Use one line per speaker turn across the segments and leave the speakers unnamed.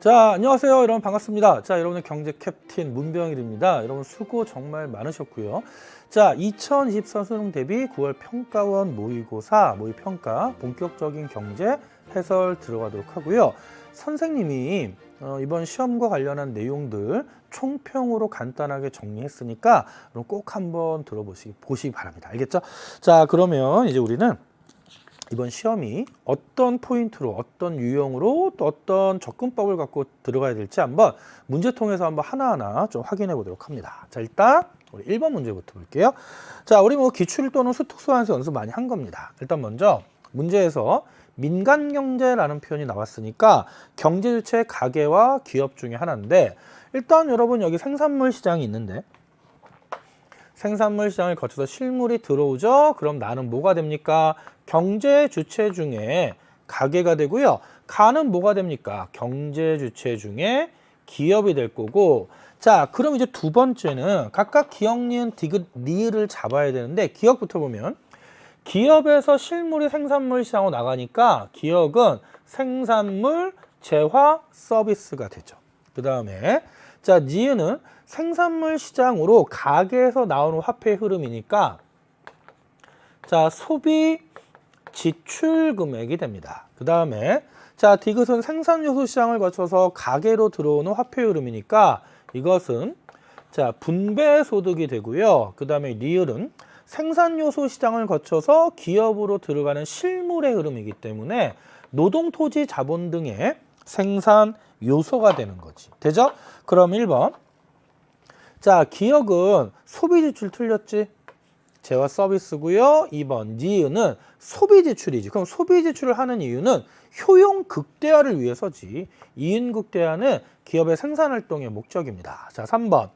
자, 안녕하세요. 여러분 반갑습니다. 자, 여러분의 경제 캡틴 문병일입니다. 여러분 수고 정말 많으셨고요. 자, 2024 수능 대비 9월 평가원 모의고사, 모의평가 본격적인 경제 해설 들어가도록 하고요. 선생님이 이번 시험과 관련한 내용들 총평으로 간단하게 정리했으니까 꼭 한번 보시기 바랍니다. 알겠죠? 자, 그러면 이제 우리는 이번 시험이 어떤 포인트로, 어떤 유형으로, 또 어떤 접근법을 갖고 들어가야 될지 한번 문제통에서 한번 하나하나 좀 확인해 보도록 합니다. 자, 일단 우리 1번 문제부터 볼게요. 자, 우리 기출 또는 수특수한수 연습 많이 한 겁니다. 일단 먼저 문제에서 민간경제라는 표현이 나왔으니까 경제주체 가계와 기업 중에 하나인데, 일단 여러분 여기 생산물 시장이 있는데 생산물 시장을 거쳐서 실물이 들어오죠. 그럼 나는 뭐가 됩니까? 경제 주체 중에 가계가 되고요. 가는 뭐가 됩니까? 경제 주체 중에 기업이 될 거고. 자, 그럼 이제 두 번째는 각각 기역, 니은, 디귿, 리을을 잡아야 되는데, 기역부터 보면 기업에서 실물이 생산물 시장으로 나가니까 기역은 생산물, 재화, 서비스가 되죠. 그 다음에 자, 니은은 생산물 시장으로 가계에서 나오는 화폐 흐름이니까 자, 소비 지출 금액이 됩니다. 그 다음에 자, 디귿은 생산 요소 시장을 거쳐서 가계로 들어오는 화폐 흐름이니까 이것은 자, 분배 소득이 되고요. 그 다음에 리을은 생산 요소 시장을 거쳐서 기업으로 들어가는 실물의 흐름이기 때문에 노동, 토지, 자본 등의 생산 요소가 되는 거지. 되죠? 그럼 1번. 자, 기역은 소비 지출 틀렸지? 재화 서비스고요. 2번 니은은 소비 지출이지. 그럼 소비 지출을 하는 이유는 효용 극대화를 위해서지. 이윤 극대화는 기업의 생산 활동의 목적입니다. 자, 3번.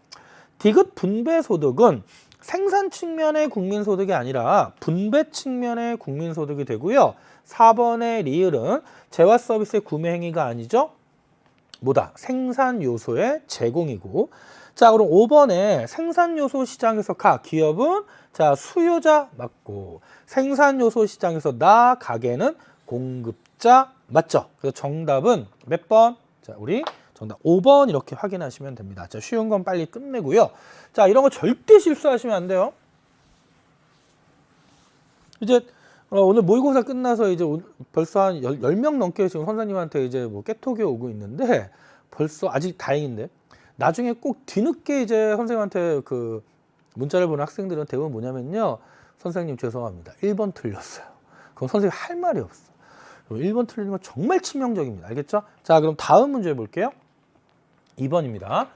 디귿 분배 소득은 생산 측면의 국민 소득이 아니라 분배 측면의 국민 소득이 되고요. 4번의 리을은 재화 서비스의 구매 행위가 아니죠. 뭐다? 생산 요소의 제공이고. 자, 그럼 5번에 생산 요소 시장에서 기업은 자, 수요자 맞고, 생산 요소 시장에서 가게는 공급자 맞죠? 그래서 정답은 몇 번? 자, 우리 정답 5번 이렇게 확인하시면 됩니다. 자, 쉬운 건 빨리 끝내고요. 자, 이런 거 절대 실수하시면 안 돼요. 이제 오늘 모의고사 끝나서 이제 벌써 한 10명 넘게 지금 선생님한테 이제 깨톡이 오고 있는데, 벌써 아직 다행인데 나중에 꼭 뒤늦게 이제 선생님한테 그 문자를 보는 학생들은 대부분 뭐냐면요. 선생님 죄송합니다. 1번 틀렸어요. 그럼 선생님 할 말이 없어. 1번 틀리는 건 정말 치명적입니다. 알겠죠? 자, 그럼 다음 문제 볼게요. 2번입니다.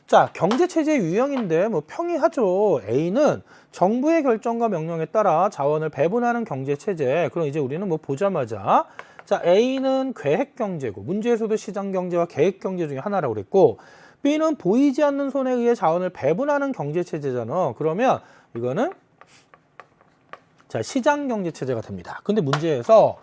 자, 경제체제의 유형인데 평이하죠. A는 정부의 결정과 명령에 따라 자원을 배분하는 경제체제. 그럼 이제 우리는 보자마자 자, A는 계획경제고, 문제에서도 시장경제와 계획경제 중에 하나라고 그랬고, B는 보이지 않는 손에 의해 자원을 배분하는 경제체제잖아. 그러면 이거는 자, 시장경제체제가 됩니다. 근데 문제에서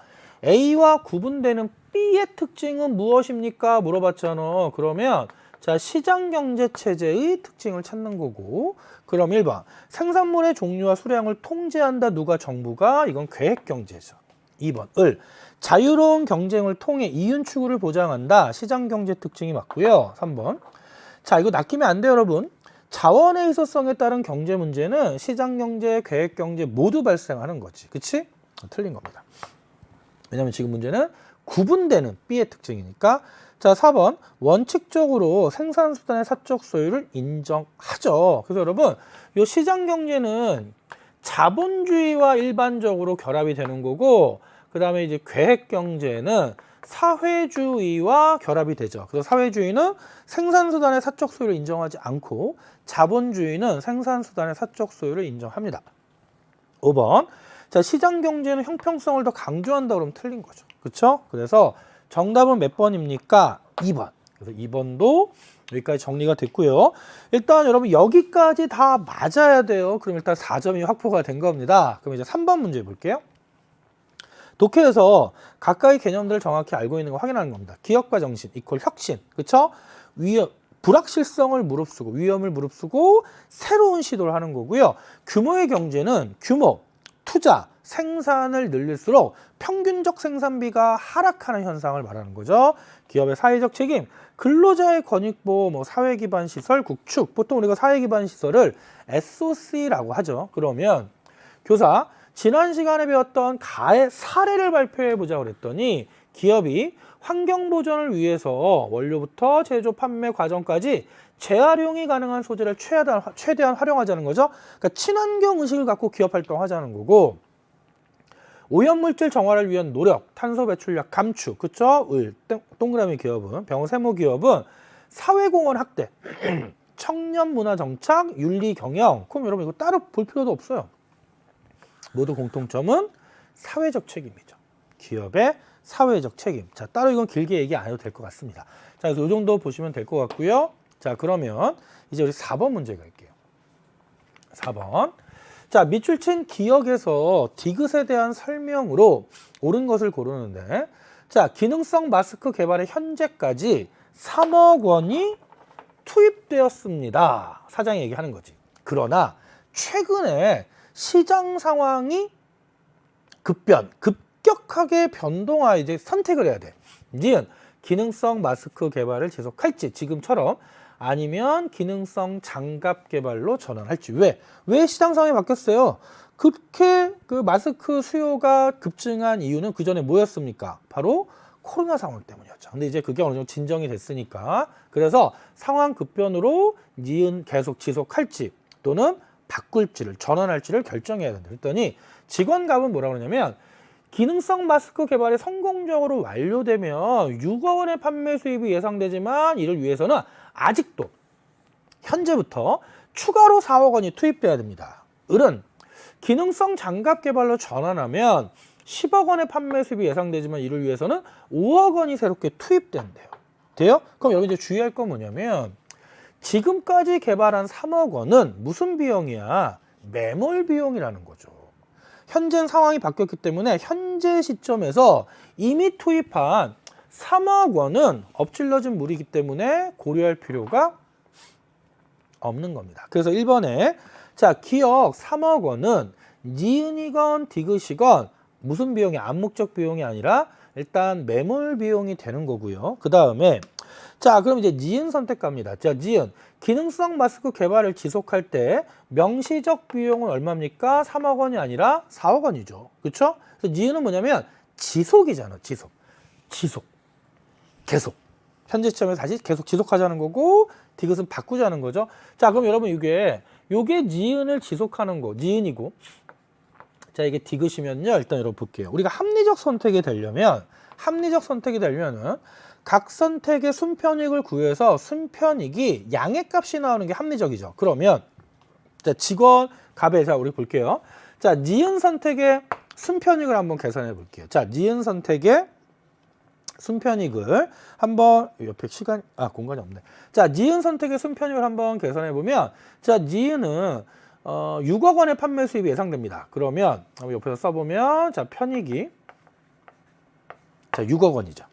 A와 구분되는 B의 특징은 무엇입니까? 물어봤잖아. 그러면 자, 시장경제체제의 특징을 찾는 거고, 그럼 1번 생산물의 종류와 수량을 통제한다. 누가? 정부가. 이건 계획경제죠. 2번 자유로운 경쟁을 통해 이윤 추구를 보장한다. 시장경제 특징이 맞고요. 3번 자, 이거 낚이면 안 돼요, 여러분. 자원의 희소성에 따른 경제 문제는 시장경제, 계획경제 모두 발생하는 거지. 그치? 틀린 겁니다. 왜냐면 지금 문제는 구분되는 B의 특징이니까. 자, 4번 원칙적으로 생산수단의 사적 소유를 인정하죠. 그래서 여러분 이 시장경제는 자본주의와 일반적으로 결합이 되는 거고, 그 다음에 이제 계획경제는 사회주의와 결합이 되죠. 그래서 사회주의는 생산수단의 사적 소유를 인정하지 않고, 자본주의는 생산수단의 사적 소유를 인정합니다. 5번 자, 시장경제는 형평성을 더 강조한다. 그러면 틀린 거죠. 그렇죠? 그래서 정답은 몇 번입니까? 2번. 그래서 2번도 여기까지 정리가 됐고요. 일단 여러분 여기까지 다 맞아야 돼요. 그럼 일단 4점이 확보가 된 겁니다. 그럼 이제 3번 문제 볼게요. 독해에서 각각의 개념들을 정확히 알고 있는 거 확인하는 겁니다. 기억과 정신 이퀄 혁신. 그렇죠? 불확실성을 무릅쓰고, 위험을 무릅쓰고 새로운 시도를 하는 거고요. 규모의 경제는 규모, 투자, 생산을 늘릴수록 평균적 생산비가 하락하는 현상을 말하는 거죠. 기업의 사회적 책임, 근로자의 권익보호, 뭐 사회기반 시설 구축, 보통 우리가 사회기반 시설을 SOC라고 하죠. 그러면 교사, 지난 시간에 배웠던 가의 사례를 발표해 보자 그랬더니 기업이 환경 보존을 위해서 원료부터 제조, 판매 과정까지 재활용이 가능한 소재를 최대한 활용하자는 거죠. 그러니까 친환경 의식을 갖고 기업 활동하자는 거고, 오염물질 정화를 위한 노력, 탄소 배출량 감축, 그쵸? 동그라미 기업은, 병원 세무 기업은 사회공헌 확대, 청년 문화 정착, 윤리 경영. 그럼 여러분 이거 따로 볼 필요도 없어요. 모두 공통점은 사회적 책임이죠. 기업의 사회적 책임. 자, 따로 이건 길게 얘기 안 해도 될 것 같습니다. 자, 그래서 이 정도 보시면 될 것 같고요. 자, 그러면 이제 우리 4번 문제 갈게요. 4번. 자, 밑줄 친 기억에서 디귿에 대한 설명으로 옳은 것을 고르는데, 자, 기능성 마스크 개발에 현재까지 3억 원이 투입되었습니다. 사장이 얘기하는 거지. 그러나 최근에 시장 상황이 급격하게 변동하여 이제 선택을 해야 돼. 니은 기능성 마스크 개발을 지속할지 지금처럼, 아니면 기능성 장갑 개발로 전환할지. 왜 시장 상황이 바뀌었어요? 그렇게 그 마스크 수요가 급증한 이유는 그 전에 뭐였습니까? 바로 코로나 상황 때문이었죠. 근데 이제 그게 어느 정도 진정이 됐으니까, 그래서 상황 급변으로 니은 계속 지속할지 또는 바꿀지를, 전환할지를 결정해야 된다. 그랬더니 직원갑은 뭐라고 그러냐면, 기능성 마스크 개발이 성공적으로 완료되면 6억 원의 판매 수입이 예상되지만 이를 위해서는 아직도 현재부터 추가로 4억 원이 투입돼야 됩니다. 을은 기능성 장갑 개발로 전환하면 10억 원의 판매 수입이 예상되지만 이를 위해서는 5억 원이 새롭게 투입된대요. 돼요? 그럼 여러분 이제 주의할 건 뭐냐면, 지금까지 개발한 3억 원은 무슨 비용이야? 매몰 비용이라는 거죠. 현재 상황이 바뀌었기 때문에 현재 시점에서 이미 투입한 3억 원은 엎질러진 물이기 때문에 고려할 필요가 없는 겁니다. 그래서 1번에 자, 기억 3억 원은 니은이건 디귿이건 무슨 비용이, 암묵적 비용이 아니라 일단 매몰 비용이 되는 거고요. 그 다음에 자, 그럼 이제 니은 선택 갑니다. 자, 니은 기능성 마스크 개발을 지속할 때 명시적 비용은 얼마입니까? 3억 원이 아니라 4억 원이죠. 그렇죠? 그래서 니은은 뭐냐면 지속이잖아. 지속. 계속. 현재 시점에서 다시 계속 지속하자는 거고, 디귿은 바꾸자는 거죠. 자, 그럼 여러분 요게 니은을 지속하는 거, 니은이고, 자, 이게 디귿이면요. 일단 여러분 볼게요. 우리가 합리적 선택이 되려면은 각 선택의 순편익을 구해서 순편익이 양의 값이 나오는 게 합리적이죠. 그러면 자, 직원 갑에 자, 우리 볼게요. 자, 니은 선택의 순편익을 한번 계산해 볼게요. 자, 니은 선택의 순편익을 한번, 옆에 공간이 없네. 자, 니은 선택의 순편익을 한번 계산해 보면, 자, 니은은 6억 원의 판매 수입이 예상됩니다. 그러면 한번 옆에서 써보면, 자, 편익이 자, 6억 원이죠.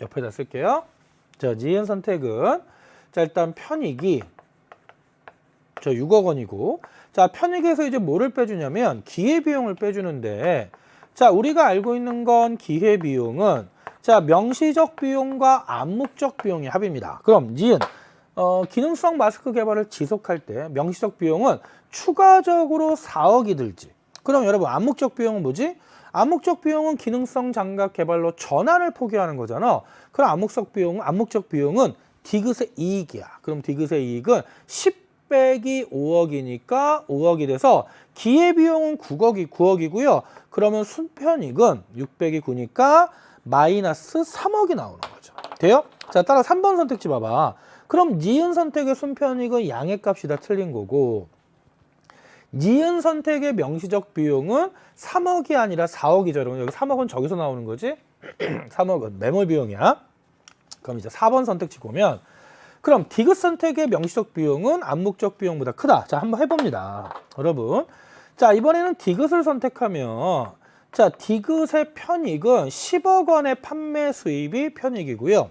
옆에다 쓸게요. 자, 니은 선택은 자, 일단 편익이 저 6억 원이고, 자, 편익에서 이제 뭐를 빼주냐면 기회비용을 빼주는데, 자, 우리가 알고 있는 건 기회비용은 자, 명시적 비용과 암묵적 비용의 합입니다. 그럼 니은 기능성 마스크 개발을 지속할 때 명시적 비용은 추가적으로 4억이 들지. 그럼 여러분 암묵적 비용은 뭐지? 암묵적 비용은 기능성 장갑 개발로 전환을 포기하는 거잖아. 그럼 암묵적 비용은 디귿의 이익이야. 그럼 디귿의 이익은 10 빼기 5억이니까 5억이 돼서 기회비용은 9억이고요. 그러면 순편익은 6 빼기 9니까 마이너스 3억이 나오는 거죠. 돼요? 자, 따라 3번 선택지 봐봐. 그럼 니은 선택의 순편익은 양의 값이 다 틀린 거고, 니은 선택의 명시적 비용은 3억이 아니라 4억이죠. 여러분 여기 3억은 저기서 나오는 거지. 3억은 매몰 비용이야. 그럼 이제 4번 선택지 보면, 그럼 디귿 선택의 명시적 비용은 암묵적 비용보다 크다. 자, 한번 해봅니다. 여러분, 자, 이번에는 디귿을 선택하면, 자, 디귿의 편익은 10억 원의 판매 수입이 편익이고요.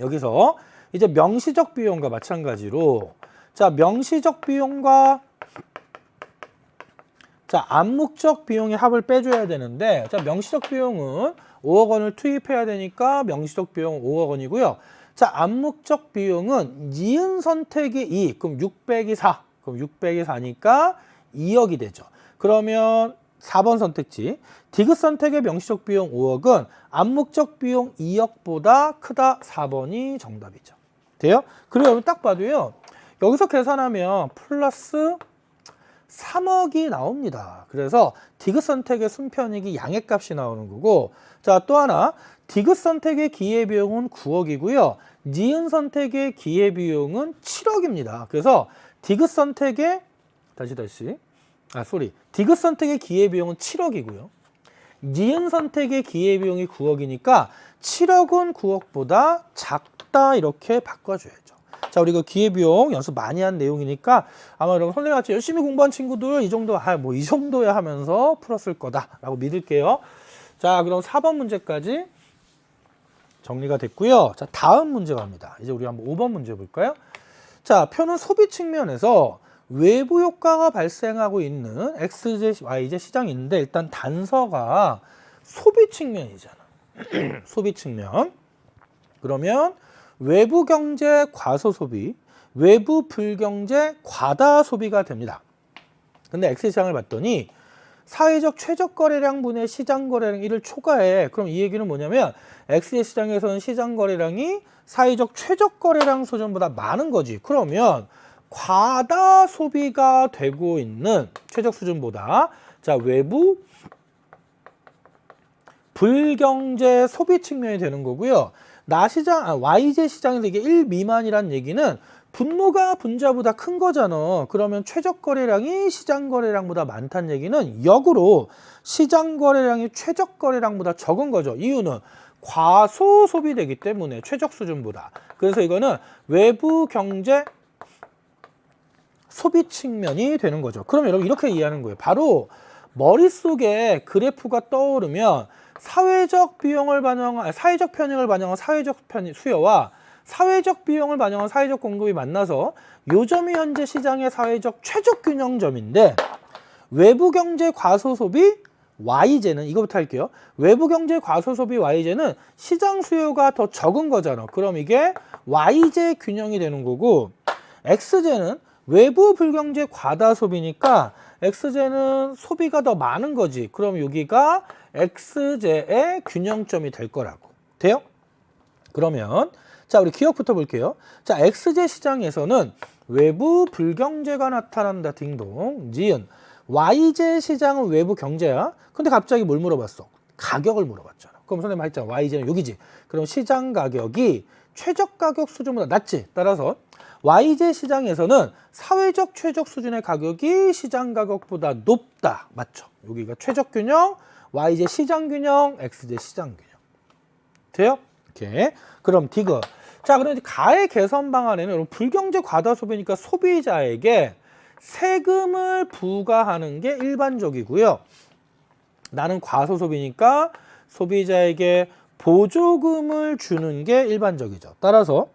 여기서 이제 명시적 비용과 마찬가지로, 자, 명시적 비용과 자, 암묵적 비용의 합을 빼줘야 되는데, 자, 명시적 비용은 5억 원을 투입해야 되니까 명시적 비용 5억 원이고요. 자, 암묵적 비용은 니은 선택이 2, 그럼 600이 4. 그럼 600이 4니까 2억이 되죠. 그러면 4번 선택지. 디귿 선택의 명시적 비용 5억은 암묵적 비용 2억보다 크다. 4번이 정답이죠. 돼요? 그리고 여러분 딱 봐도요. 여기서 계산하면 플러스 3억이 나옵니다. 그래서 디귿 선택의 순편익이 양액값이 나오는 거고, 자, 또 하나 디귿 선택의 기회비용은 9억이고요. 니은 선택의 기회비용은 7억입니다. 그래서 디귿 선택의 디귿 선택의 기회비용은 7억이고요. 니은 선택의 기회비용이 9억이니까 7억은 9억보다 작다 이렇게 바꿔줘야죠. 자, 우리 그 기회비용 연습 많이 한 내용이니까 아마 여러분 선생님같이 열심히 공부한 친구들 이 정도, 뭐 이 정도야 하면서 풀었을 거다라고 믿을게요. 자, 그럼 4번 문제까지 정리가 됐고요. 자, 다음 문제 갑니다. 이제 우리 한번 5번 문제 볼까요? 자, 표는 소비 측면에서 외부 효과가 발생하고 있는 XJ, YJ 시장이 있는데 일단 단서가 소비 측면이잖아. 소비 측면. 그러면 외부 경제 과소 소비, 외부 불경제 과다 소비가 됩니다. 근데 X시장을 봤더니 사회적 최적 거래량 분의 시장 거래량 1을 초과해. 그럼 이 얘기는 뭐냐면 X의 시장에서는 시장 거래량이 사회적 최적 거래량 수준보다 많은 거지. 그러면 과다 소비가 되고 있는 최적 수준보다, 자, 외부 불경제 소비 측면이 되는 거고요. YJ 시장에서 이게 1 미만이란 얘기는 분모가 분자보다 큰 거잖아. 그러면 최적 거래량이 시장 거래량보다 많다는 얘기는 역으로 시장 거래량이 최적 거래량보다 적은 거죠. 이유는 과소 소비되기 때문에 최적 수준보다. 그래서 이거는 외부 경제 소비 측면이 되는 거죠. 그럼 여러분 이렇게 이해하는 거예요. 바로 머릿속에 그래프가 떠오르면 사회적 편익을 반영한 사회적 수요와 사회적 비용을 반영한 사회적 공급이 만나서 요점이 현재 시장의 사회적 최적 균형점인데, 외부 경제 과소 소비 YJ는 이거부터 할게요. 외부 경제 과소 소비 YJ는 시장 수요가 더 적은 거잖아. 그럼 이게 YJ 균형이 되는 거고, XJ는 외부 불경제 과다 소비니까 XJ는 소비가 더 많은 거지. 그럼 여기가 XJ의 균형점이 될 거라고. 돼요? 그러면 자, 우리 기억부터 볼게요. 자, XJ 시장에서는 외부 불경제가 나타난다. 딩동. 니은. YJ 시장은 외부 경제야. 근데 갑자기 뭘 물어봤어? 가격을 물어봤잖아. 그럼 선생님 했잖아. YJ는 여기지. 그럼 시장 가격이 최적 가격 수준보다 낮지. 따라서 YJ 시장에서는 사회적 최적 수준의 가격이 시장 가격보다 높다. 맞죠? 여기가 최적 균형, YJ 시장 균형, XJ 시장 균형. 돼요? 이렇게. 그럼 디귿. 자, 그럼 가해 개선 방안에는 여러분 불경제 과다 소비니까 소비자에게 세금을 부과하는 게 일반적이고요. 나는 과소 소비니까 소비자에게 보조금을 주는 게 일반적이죠. 따라서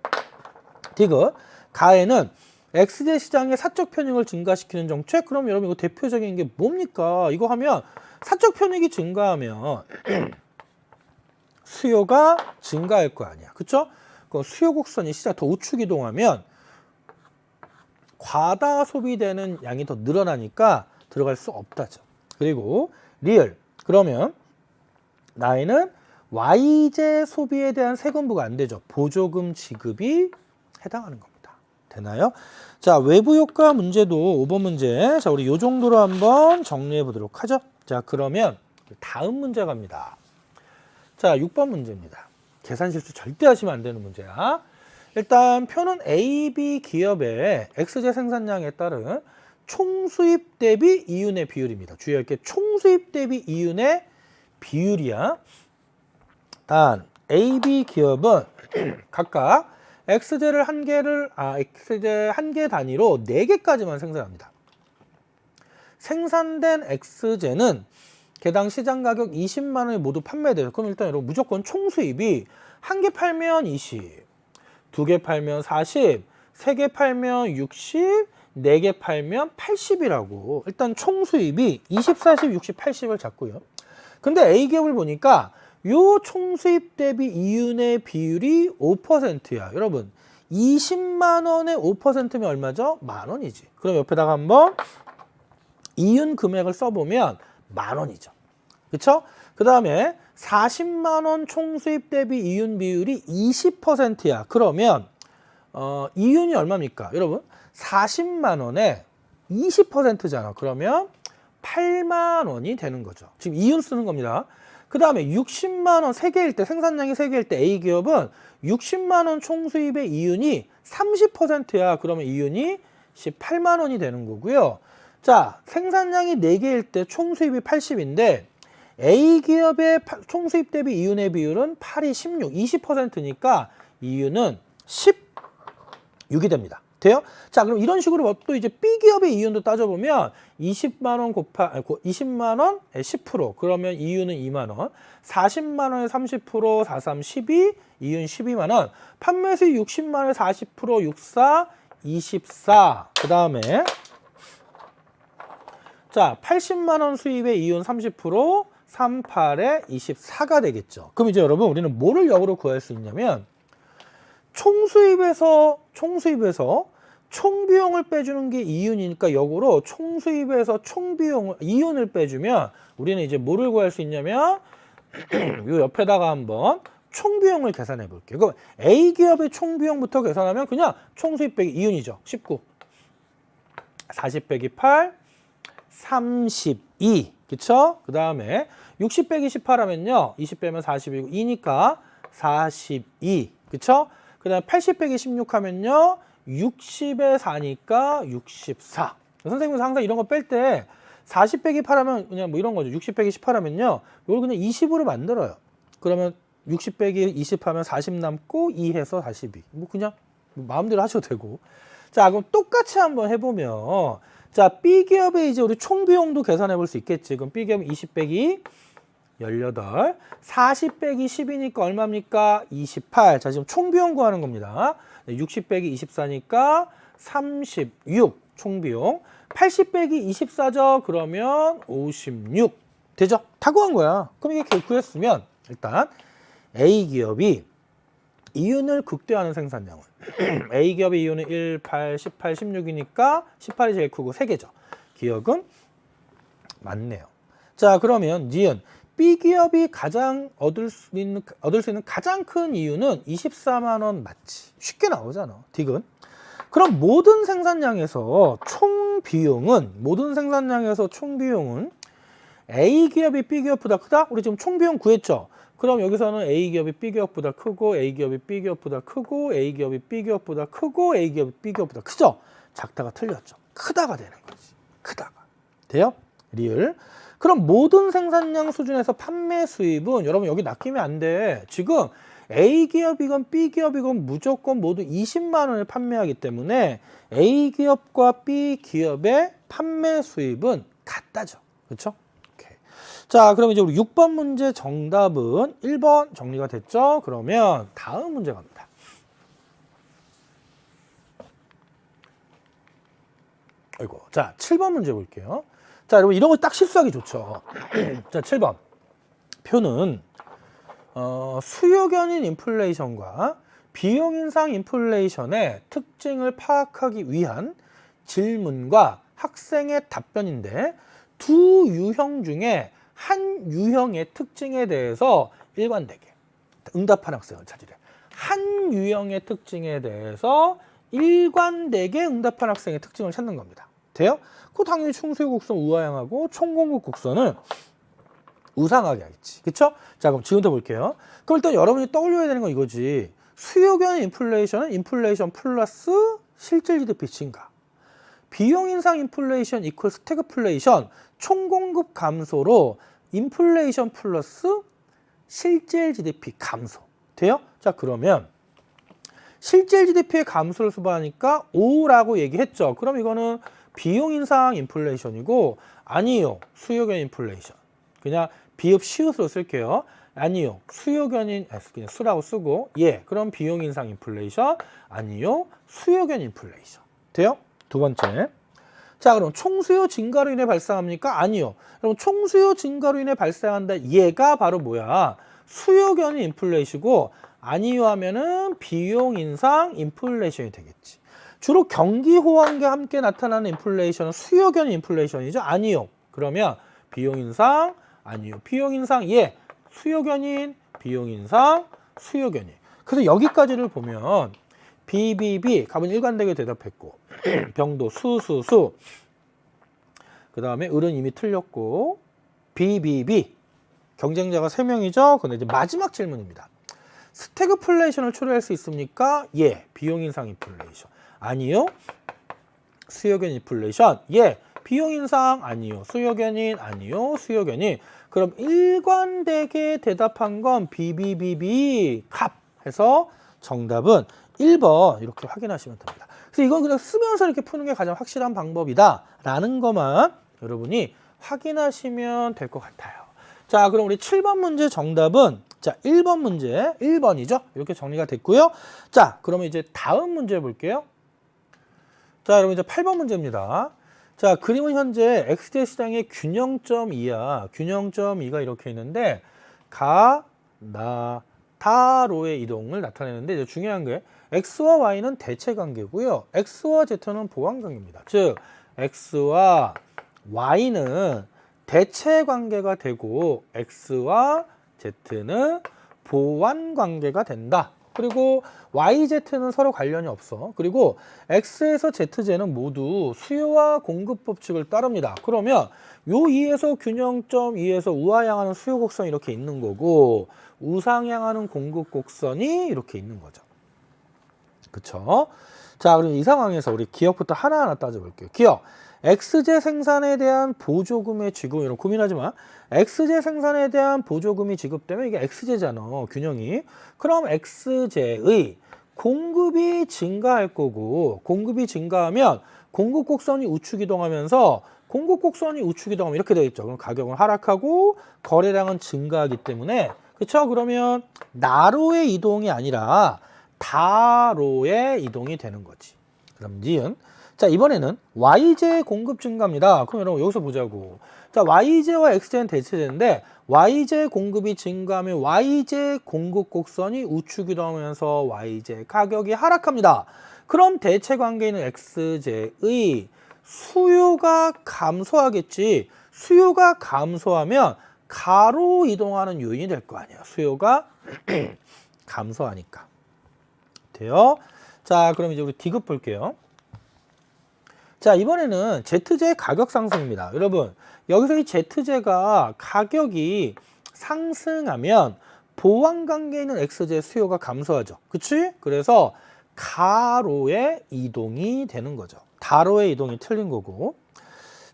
디귿. 가해는 XJ 시장의 사적 편익을 증가시키는 정책. 그럼 여러분 이거 대표적인 게 뭡니까? 이거 하면 사적 편익이 증가하면 수요가 증가할 거 아니야. 그쵸? 그 수요 곡선이 시장 더 우측 이동하면 과다 소비되는 양이 더 늘어나니까 들어갈 수 없다죠. 그리고 리을. 그러면 나에는 YJ 소비에 대한 세금 부과 안 되죠. 보조금 지급이 해당하는 겁니다. 되나요? 자, 외부 효과 문제도 5번 문제. 자, 우리 요 정도로 한번 정리해 보도록 하죠. 자, 그러면 다음 문제 갑니다. 자, 6번 문제입니다. 계산 실수 절대 하시면 안 되는 문제야. 일단 표는 AB 기업의 XJ 생산량에 따른 총수입 대비 이윤의 비율입니다. 주의할 게 총수입 대비 이윤의 비율이야. 단 AB 기업은 각각 XJ를 XJ 한 개 단위로 4개까지만 생산합니다. 생산된 XJ는 개당 시장 가격 20만 원이 모두 판매돼요. 그럼 일단 여러분 무조건 총수입이 한 개 팔면 20, 2개 팔면 40, 3개 팔면 60, 4개 팔면 80이라고. 일단 총 수입이 20, 40, 60, 80을 잡고요. 근데 A기업을 보니까 요 총수입 대비 이윤의 비율이 5%야. 여러분 20만 원에 5%면 얼마죠? 10,000원이지. 그럼 옆에다가 한번 이윤 금액을 써보면 10,000원이죠. 그쵸? 그 다음에 40만 원 총수입 대비 이윤 비율이 20%야. 그러면 이윤이 얼마입니까? 여러분 40만 원에 20%잖아. 그러면 8만 원이 되는 거죠. 지금 이윤 쓰는 겁니다. 그 다음에 60만 원 3개일 때, 생산량이 3개일 때 A기업은 60만 원 총수입의 이윤이 30%야. 그러면 이윤이 18만 원이 되는 거고요. 자, 생산량이 4개일 때 총수입이 80인데 A기업의 총수입 대비 이윤의 비율은 8이 16, 20%니까 이윤은 16이 됩니다. 돼요? 자, 그럼 이런 식으로 또 이제 B기업의 이윤도 따져보면 20만 원 20만 원에 10%, 그러면 이윤은 2만 원, 40만 원에 30%, 43, 12, 이윤 12만 원, 판매 수익 60만 원에 40%, 64, 24. 그 다음에 자, 80만 원 수입의 이윤 30%, 38에 24가 되겠죠. 그럼 이제 여러분 우리는 뭐를 역으로 구할 수 있냐면 총수입에서 총비용을 빼주는 게 이윤이니까 역으로 총수입에서 이윤을 빼주면 우리는 이제 뭐를 구할 수 있냐면 요 옆에다가 한번 총비용을 계산해 볼게요. 그럼 A기업의 총비용부터 계산하면 그냥 총수입 빼기 이윤이죠. 19. 40 빼기 8, 32. 그쵸? 그 다음에 60 빼기 18 하면요. 20 빼면 42고 2니까 42. 그쵸? 그 다음에 80 빼기 16 하면요. 60에 4니까 64. 선생님은 항상 이런 거 뺄 때 40 빼기 8 하면 그냥 뭐 이런 거죠. 60 빼기 18 하면요. 이걸 그냥 20으로 만들어요. 그러면 60 빼기 20 하면 40 남고 2 해서 42. 뭐 그냥 마음대로 하셔도 되고. 자, 그럼 똑같이 한번 해보면 자, B기업의 이제 우리 총비용도 계산해 볼 수 있겠지. 그럼 B기업은 20 빼기 18, 40 빼기 10이니까 얼마입니까? 28. 자, 지금 총비용 구하는 겁니다. 60 빼기 24니까 36 총비용. 80 빼기 24죠? 그러면 56. 되죠? 다 구한 거야. 그럼 이게 구했으면 일단 A기업이 이윤을 극대화하는 생산량을 A기업의 이윤은 1, 8, 18, 16이니까 18이 제일 크고 3개죠. 기억은 맞네요. 자, 그러면 니은 B기업이 가장 얻을 수 있는 가장 큰 이유는 24만 원 맞지? 쉽게 나오잖아. 딕은. 그럼 모든 생산량에서 총 비용은 A기업이 B기업보다 크다? 우리 지금 총 비용 구했죠? 그럼 여기서는 A기업이 B기업보다 크고 A기업이 B기업보다 크고 A기업이 B기업보다 크고 A기업이 B기업보다 크죠? 작다가 틀렸죠. 크다가 되는 거지. 크다가. 돼요? 리을. 그럼 모든 생산량 수준에서 판매 수입은 여러분 여기 낚이면 안 돼. 지금 A기업이건 B기업이건 무조건 모두 20만 원을 판매하기 때문에 A기업과 B기업의 판매 수입은 같다죠. 그렇죠? 오케이. 자, 그럼 이제 우리 6번 문제 정답은 1번 정리가 됐죠? 그러면 다음 문제 갑니다. 아이고. 자, 7번 문제 볼게요. 자, 여러분 이런 거 딱 실수하기 좋죠. 자, 7번. 표는 수요 견인 인플레이션과 비용 인상 인플레이션의 특징을 파악하기 위한 질문과 학생의 답변인데 두 유형 중에 한 유형의 특징에 대해서 일관되게 응답한 학생을 찾으래. 한 유형의 특징에 대해서 일관되게 응답한 학생의 특징을 찾는 겁니다. 돼요? 그 당연히 충수요곡선 우하향하고 총공급 곡선을 우상하게 하겠지. 그쵸? 자, 그럼 지금부터 볼게요. 그럼 일단 여러분이 떠올려야 되는 건 이거지. 수요견 인플레이션은 인플레이션 플러스 실질 GDP 증가. 비용 인상 인플레이션 이퀄 스태그플레이션 총공급 감소로 인플레이션 플러스 실질 GDP 감소. 돼요? 자, 그러면 실질 GDP의 감소를 수반하니까 5라고 얘기했죠. 그럼 이거는 비용 인상 인플레이션이고 아니요. 수요견 인플레이션. 그냥 비읍 시옷으로 쓸게요. 아니요. 수요견인 그냥 수라고 쓰고 그럼 비용 인상 인플레이션 아니요. 수요견 인플레이션. 돼요? 두 번째. 자, 그럼 총수요 증가로 인해 발생합니까? 아니요. 그럼 총수요 증가로 인해 발생한다. 얘가 바로 뭐야? 수요 견인 인플레이션이고, 아니요 하면은 비용 인상 인플레이션이 되겠지. 주로 경기 호황과 함께 나타나는 인플레이션은 수요 견인 인플레이션이죠. 아니요. 그러면 비용 인상, 아니요. 비용 인상, 예. 수요 견인, 비용 인상, 수요 견인. 그래서 여기까지를 보면 BBB, 값은 일관되게 대답했고, 병도 수. 그 다음에 을은 이미 틀렸고, BBB. 경쟁자가 3명이죠. 근데 이제 마지막 질문입니다. 스태그플레이션을 초래할 수 있습니까? 예. 비용 인상 인플레이션. 아니요. 수요 견인 인플레이션. 예. 비용 인상. 아니요. 수요 견인. 아니요. 수요 견인. 그럼 일관되게 대답한 건 BBBB 값 해서 정답은 1번 이렇게 확인하시면 됩니다. 그래서 이건 그냥 쓰면서 이렇게 푸는 게 가장 확실한 방법이다 라는 것만 여러분이 확인하시면 될 것 같아요. 자, 그럼 우리 7번 문제 정답은 자 1번 문제 1번이죠. 이렇게 정리가 됐고요. 자, 그러면 이제 다음 문제 볼게요. 자, 여러분 이제 8번 문제입니다. 자, 그림은 현재 XJ 시장의 균형점 2야. 균형점 2가 이렇게 있는데 가, 나, 다로의 이동을 나타내는데 이제 중요한 게 X와 Y는 대체 관계고요. X와 Z는 보완 관계입니다. 즉 X와 Y는 대체 관계가 되고 X와 Z는 보완 관계가 된다. 그리고 YZ는 서로 관련이 없어. 그리고 X에서 ZJ는 모두 수요와 공급 법칙을 따릅니다. 그러면 요 2에서 균형점 2에서 우하향하는 수요 곡선이 이렇게 있는 거고 우상향하는 공급 곡선이 이렇게 있는 거죠. 그쵸? 자, 그럼 이 상황에서 우리 기억부터 하나하나 따져볼게요. 기억. XJ 생산에 대한 보조금의 지급, 이런 고민하지 마. XJ 생산에 대한 보조금이 지급되면 이게 XJ잖아, 균형이. 그럼 XJ의 공급이 증가할 거고, 공급이 증가하면 공급 곡선이 우측 이동하면서 공급 곡선이 우측 이동하면 이렇게 되겠죠. 그럼 가격은 하락하고 거래량은 증가하기 때문에, 그쵸? 그러면 나로의 이동이 아니라 다로의 이동이 되는 거지. 그럼 니은. 자, 이번에는 YJ 공급 증가입니다. 그럼 여러분 여기서 보자고. 자, YJ와 XJ는 대체제인데 YJ 공급이 증가하면 YJ 공급 곡선이 우측 이동하면서 YJ 가격이 하락합니다. 그럼 대체 관계는 XJ의 수요가 감소하겠지. 수요가 감소하면 가로 이동하는 요인이 될 거 아니야. 수요가 감소하니까. 돼요? 자, 그럼 이제 우리 D급 볼게요. 자, 이번에는 ZJ 가격 상승입니다. 여러분, 여기서 이 ZJ가 가격이 상승하면 보완 관계에 있는 XJ 수요가 감소하죠. 그치? 그래서 가로의 이동이 되는 거죠. 다로의 이동이 틀린 거고.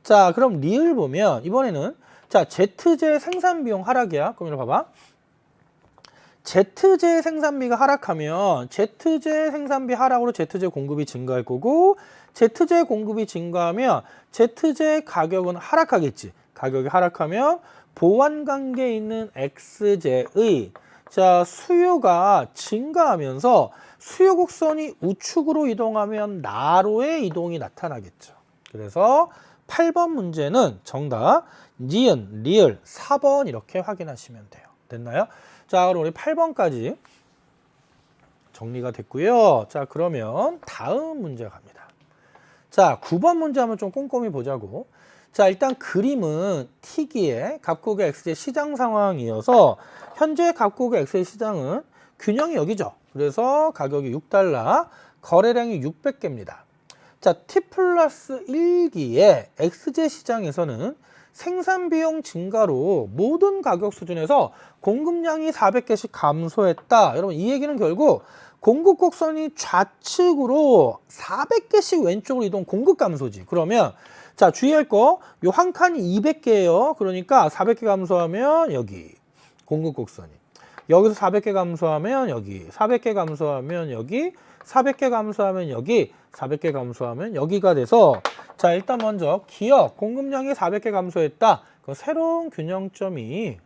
자, 그럼 리을 보면 이번에는 자, ZJ 생산 비용 하락이야. 그럼 이거 봐봐. ZJ 생산비가 하락하면 ZJ 생산비 하락으로 ZJ 공급이 증가할 거고 ZJ 공급이 증가하면 ZJ 가격은 하락하겠지. 가격이 하락하면 보완 관계에 있는 XJ의 자, 수요가 증가하면서 수요 곡선이 우측으로 이동하면 나로의 이동이 나타나겠죠. 그래서 8번 문제는 정답 니은, 리을, 4번 이렇게 확인하시면 돼요. 됐나요? 자, 그럼 우리 8번까지 정리가 됐고요. 자, 그러면 다음 문제 갑니다. 자, 9번 문제 한번 좀 꼼꼼히 보자고. 자, 일단 그림은 T기의 각국의 XJ 시장 상황이어서 현재 각국의 XJ 시장은 균형이 여기죠. 그래서 가격이 6달러, 거래량이 600개입니다. 자, T 플러스 1기의 XJ 시장에서는 생산 비용 증가로 모든 가격 수준에서 공급량이 400개씩 감소했다. 여러분, 이 얘기는 결국 공급 곡선이 좌측으로 400개씩 왼쪽으로 이동 공급 감소지. 그러면 자, 주의할 거, 요 한 칸이 200개예요. 그러니까 400개 감소하면 여기 공급 곡선이. 여기서 400개 감소하면 여기, 400개 감소하면 여기, 400개 감소하면 여기, 400개 감소하면 여기가 돼서 자, 일단 먼저 기억 공급량이 400개 감소했다. 그 새로운 균형점이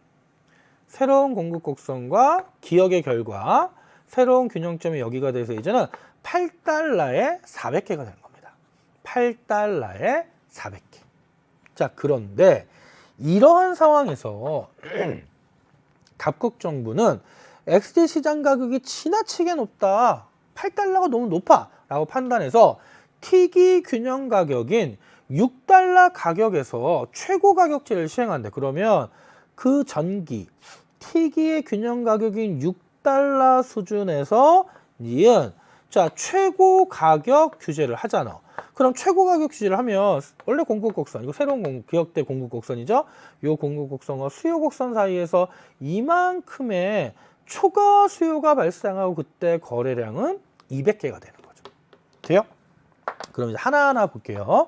새로운 공급 곡선과 기억의 결과 새로운 균형점이 여기가 돼서 이제는 8달러에 400개가 되는 겁니다. 8달러에 400개. 자, 그런데 이러한 상황에서 갑국 정부는 XD 시장 가격이 지나치게 높다. 8달러가 너무 높아. 라고 판단해서 T기 균형 가격인 6달러 가격에서 최고 가격제를 시행한대. 그러면 그 전기 T기의 균형 가격인 6달러 수준에서 니은 자 최고 가격 규제를 하잖아. 그럼 최고 가격 규제를 하면 원래 공급곡선, 이거 새로운 기억대 공급곡선이죠. 이 공급곡선과 수요곡선 사이에서 이만큼의 초과 수요가 발생하고 그때 거래량은 200개가 되는 거죠. 돼요? 그럼 이제 하나하나 볼게요.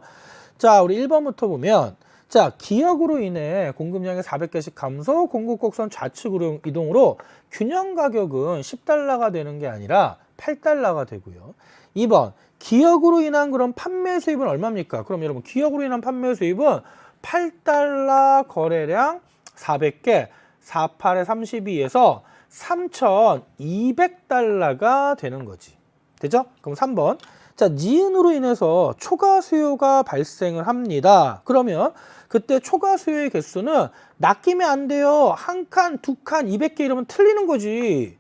자, 우리 1번부터 보면 자, 기역으로 인해 공급량이 400개씩 감소, 공급곡선 좌측으로 이동으로 균형 가격은 10달러가 되는 게 아니라 8달러가 되고요. 2번, 기역으로 인한 그런 판매 수입은 얼마입니까? 그럼 여러분, 기역으로 인한 판매 수입은 8달러 거래량 400개, 48에 32에서 3,200달러가 되는 거지. 되죠? 그럼 3번. 자, 니은으로 인해서 초과 수요가 발생을 합니다. 그러면 그때 초과 수요의 개수는 낚이면 안 돼요. 한 칸, 두 칸, 200개 이러면 틀리는 거지.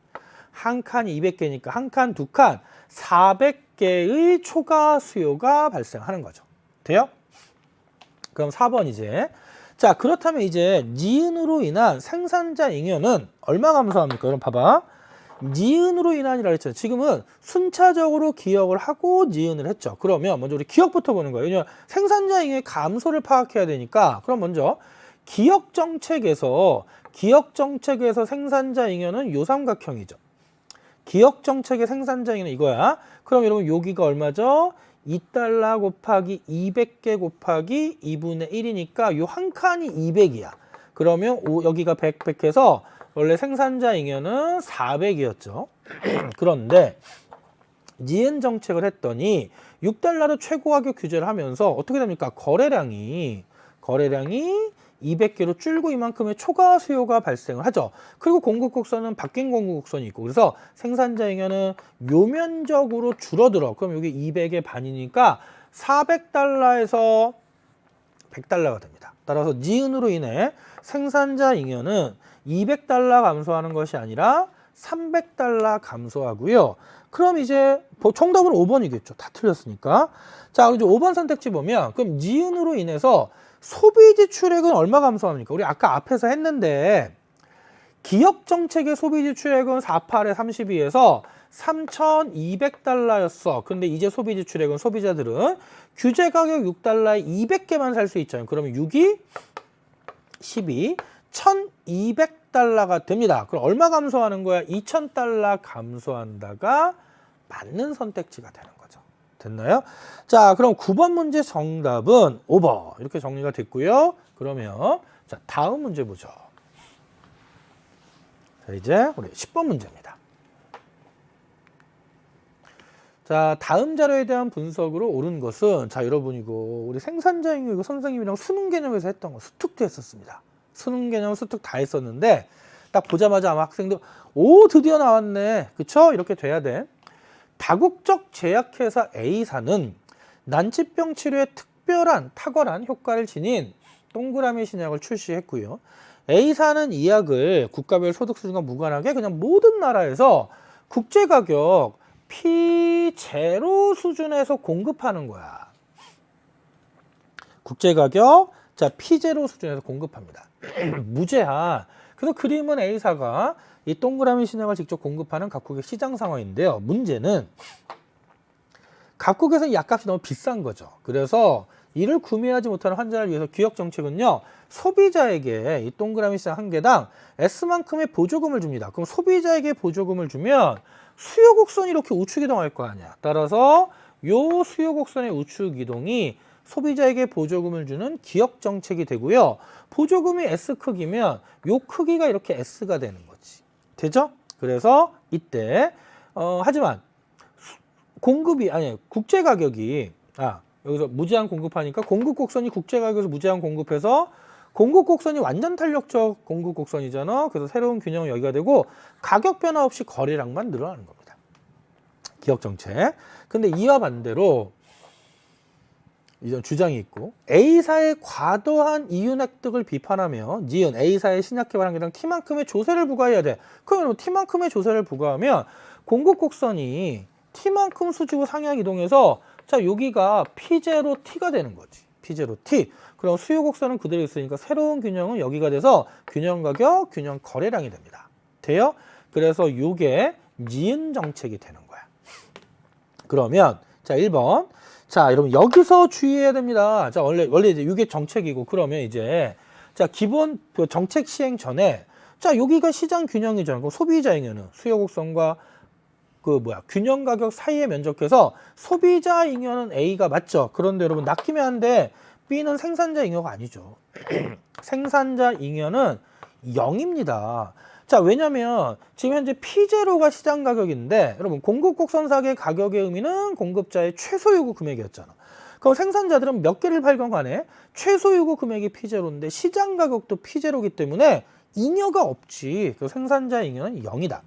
한 칸이 200개니까 한 칸, 두 칸, 400개의 초과 수요가 발생하는 거죠. 돼요? 그럼 4번 이제. 자, 그렇다면 이제 니은으로 인한 생산자 잉여는 얼마 감소합니까? 그럼 봐봐. 니은으로 인한이라 했잖아요. 지금은 순차적으로 기역을 하고 니은을 했죠. 그러면 먼저 우리 기역부터 보는 거예요. 왜냐면 생산자 잉여의 감소를 파악해야 되니까. 그럼 먼저 기역 정책에서 생산자 잉여는 요 삼각형이죠. 기역 정책의 생산자 잉여는 이거야. 그럼 여러분 여기가 얼마죠? 2달러 곱하기 200개 곱하기 2분의 1이니까 요 한 칸이 200이야. 그러면 여기가 100 해서 원래 생산자 잉여는 400이었죠. 그런데 니은 정책을 했더니 6달러로 최고 가격 규제를 하면서 어떻게 됩니까? 거래량이 200개로 줄고 이만큼의 초과 수요가 발생을 하죠. 그리고 공급곡선은 바뀐 공급곡선이 있고 그래서 생산자 잉여는 묘면적으로 줄어들어. 그럼 여기 200의 반이니까 400달러에서 100달러가 됩니다. 따라서 니은으로 인해 생산자 잉여는 200달러 감소하는 것이 아니라 300달러 감소하고요. 그럼 이제 정답은 5번이겠죠. 다 틀렸으니까. 자, 이제 5번 선택지 보면 그럼 니은으로 인해서 소비 지출액은 얼마 감소합니까? 우리 아까 앞에서 했는데 기역 정책의 소비 지출액은 48에 32에서 3,200달러였어. 근데 이제 소비 지출액은 소비자들은 규제 가격 6달러에 200개만 살 수 있잖아요. 그러면 6이 12, 1,200달러가 됩니다. 그럼 얼마 감소하는 거야? 2,000달러 감소한다가 맞는 선택지가 되는 거죠. 됐나요? 자, 그럼 9번 문제 정답은 5번 이렇게 정리가 됐고요. 그러면 자, 다음 문제 보죠. 자, 이제 우리 10번 문제입니다. 자, 다음 자료에 대한 분석으로 옳은 것은 자, 여러분 이거 우리 생산자 잉여 이거 선생님이랑 수능 개념에서 했던 거 수특도 했었습니다. 수능 개념 수특 다 했었는데 딱 보자마자 아마 학생들 오 드디어 나왔네. 그쵸? 이렇게 돼야 돼. 다국적 제약회사 A사는 난치병 치료에 탁월한 효과를 지닌 동그라미 신약을 출시했고요. A사는 이 약을 국가별 소득 수준과 무관하게 그냥 모든 나라에서 국제가격 P0 수준에서 공급하는 거야. 국제가격 자 P0 수준에서 공급합니다. 무제한. 그래서 그림은 A사가 이 동그라미 신약을 직접 공급하는 각국의 시장 상황인데요. 문제는 각국에서 약값이 너무 비싼 거죠. 그래서 이를 구매하지 못하는 환자를 위해서 기역 정책은요. 소비자에게 이 동그라미 시장 한 개당 S만큼의 보조금을 줍니다. 그럼 소비자에게 보조금을 주면 수요 곡선이 이렇게 우측 이동할 거 아니야. 따라서 요 수요 곡선의 우측 이동이 소비자에게 보조금을 주는 기역 정책이 되고요. 보조금이 S 크기면 요 크기가 이렇게 S가 되는 거지. 되죠? 그래서 이때 하지만 공급이 아니 국제 가격이 여기서 무제한 공급하니까 공급 곡선이 국제 가격에서 무제한 공급해서 공급 곡선이 완전 탄력적 공급 곡선이잖아. 그래서 새로운 균형은 여기가 되고 가격 변화 없이 거래량만 늘어나는 겁니다. 기역 정책. 근데 이와 반대로 이런 주장이 있고 A사의 과도한 이윤 획득을 비판하며 니은 A사의 신약 개발 한계당 T만큼의 조세를 부과해야 돼. 그러면 T만큼의 조세를 부과하면 공급 곡선이 T만큼 수직으로 상향 이동해서 자 여기가 P0 T가 되는 거지. P0 T. 그럼 수요 곡선은 그대로 있으니까 새로운 균형은 여기가 돼서 균형 가격, 균형 거래량이 됩니다. 돼요? 그래서 이게 니은 정책이 되는 거야. 그러면 자 1번. 자, 여러분 여기서 주의해야 됩니다. 자, 원래 이제 이게 정책이고 그러면 이제 자, 기본 그 정책 시행 전에 자, 여기가 시장 균형이잖아. 그럼 소비자 잉여는 수요 곡선과 균형 가격 사이에 면적해서 소비자 잉여는 A가 맞죠. 그런데 여러분 낚이면 안 돼. B는 생산자 잉여가 아니죠. 생산자 잉여는 0입니다. 자, 왜냐면 지금 현재 P0가 시장 가격인데 여러분 공급 곡선상의 가격의 의미는 공급자의 최소 요구 금액이었잖아. 그럼 생산자들은 몇 개를 발견 간에 최소 요구 금액이 P0인데 시장 가격도 P0이기 때문에 잉여가 없지. 그래서 생산자 잉여는 0이다.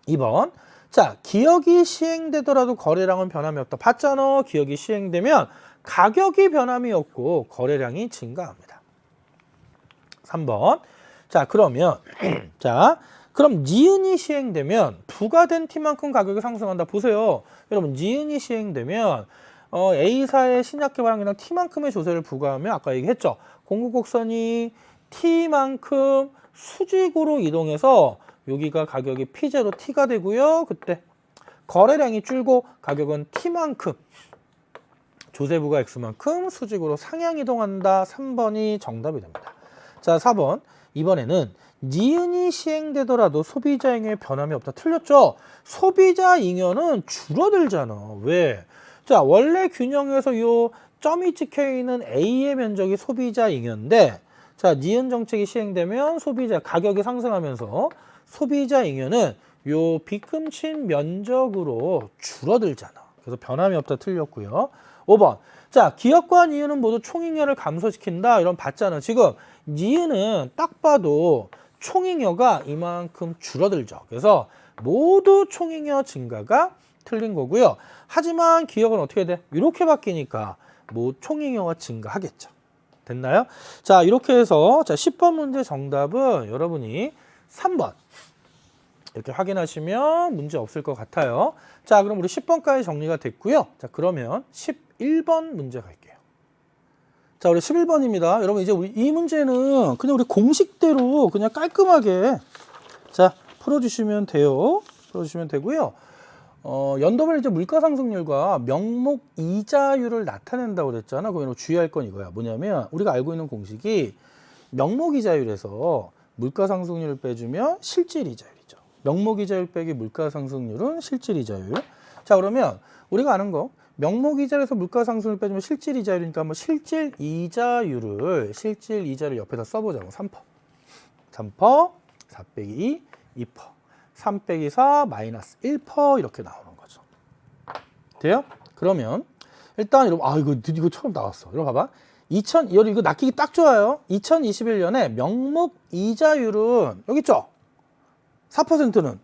2번. 자, 기억이 시행되더라도 거래량은 변함이 없다. 봤잖아. 기억이 시행되면 가격이 변함이 없고 거래량이 증가합니다. 3번. 자, 그러면 자, 그럼 니은이 시행되면 부과된 T만큼 가격이 상승한다. 보세요. 여러분, 니은이 시행되면 A사의 신약 개발 한계당 T만큼의 조세를 부과하면 아까 얘기했죠. 공급 곡선이 T만큼 수직으로 이동해서 여기가 가격이 P0 T가 되고요. 그때 거래량이 줄고 가격은 T만큼 조세 부과 X만큼 수직으로 상향 이동한다. 3번이 정답이 됩니다. 자, 4번. 이번에는 니은이 시행되더라도 소비자 잉여의 변함이 없다. 틀렸죠? 소비자 잉여는 줄어들잖아. 왜? 자, 원래 균형에서 요 점이 찍혀 있는 A의 면적이 소비자 잉여인데 자, 니은 정책이 시행되면 소비자 가격이 상승하면서 소비자 잉여는 요 비금친 면적으로 줄어들잖아. 그래서 변함이 없다. 틀렸고요. 5번. 자, 기업과 니은은 모두 총잉여를 감소시킨다. 이런 봤잖아. 지금 니은은 딱 봐도 총잉여가 이만큼 줄어들죠. 그래서 모두 총잉여 증가가 틀린 거고요. 하지만 기억은 어떻게 돼? 이렇게 바뀌니까 뭐 총잉여가 증가하겠죠. 됐나요? 자, 이렇게 해서 자 10번 문제 정답은 여러분이 3번 이렇게 확인하시면 문제 없을 것 같아요. 자, 그럼 우리 10번까지 정리가 됐고요. 자, 그러면 11번 문제 갈게요. 자, 우리 11번입니다. 여러분 이제 우리 이 문제는 그냥 우리 공식대로 그냥 깔끔하게 자 풀어주시면 돼요. 풀어주시면 되고요. 연도별 이제 물가 상승률과 명목 이자율을 나타낸다고 그랬잖아. 그러면 주의할 건 이거야. 뭐냐면 우리가 알고 있는 공식이 명목 이자율에서 물가 상승률을 빼주면 실질 이자율이죠. 명목 이자율 빼기 물가 상승률은 실질 이자율. 자, 그러면 우리가 아는 거 명목 이자율에서 물가 상승률을 빼주면 실질 이자율이니까 한번 실질 이자율을 옆에다 써보자고. 3%. 3%, 4 빼기 2, 2%. 3 빼기 4 마이너스 1% 이렇게 나오는 거죠. 돼요? 그러면 일단 여러분 이거 처음 나왔어. 여러분 봐봐. 이거 낚이기 딱 좋아요. 2021년에 명목 이자율은 여기 있죠? 4%는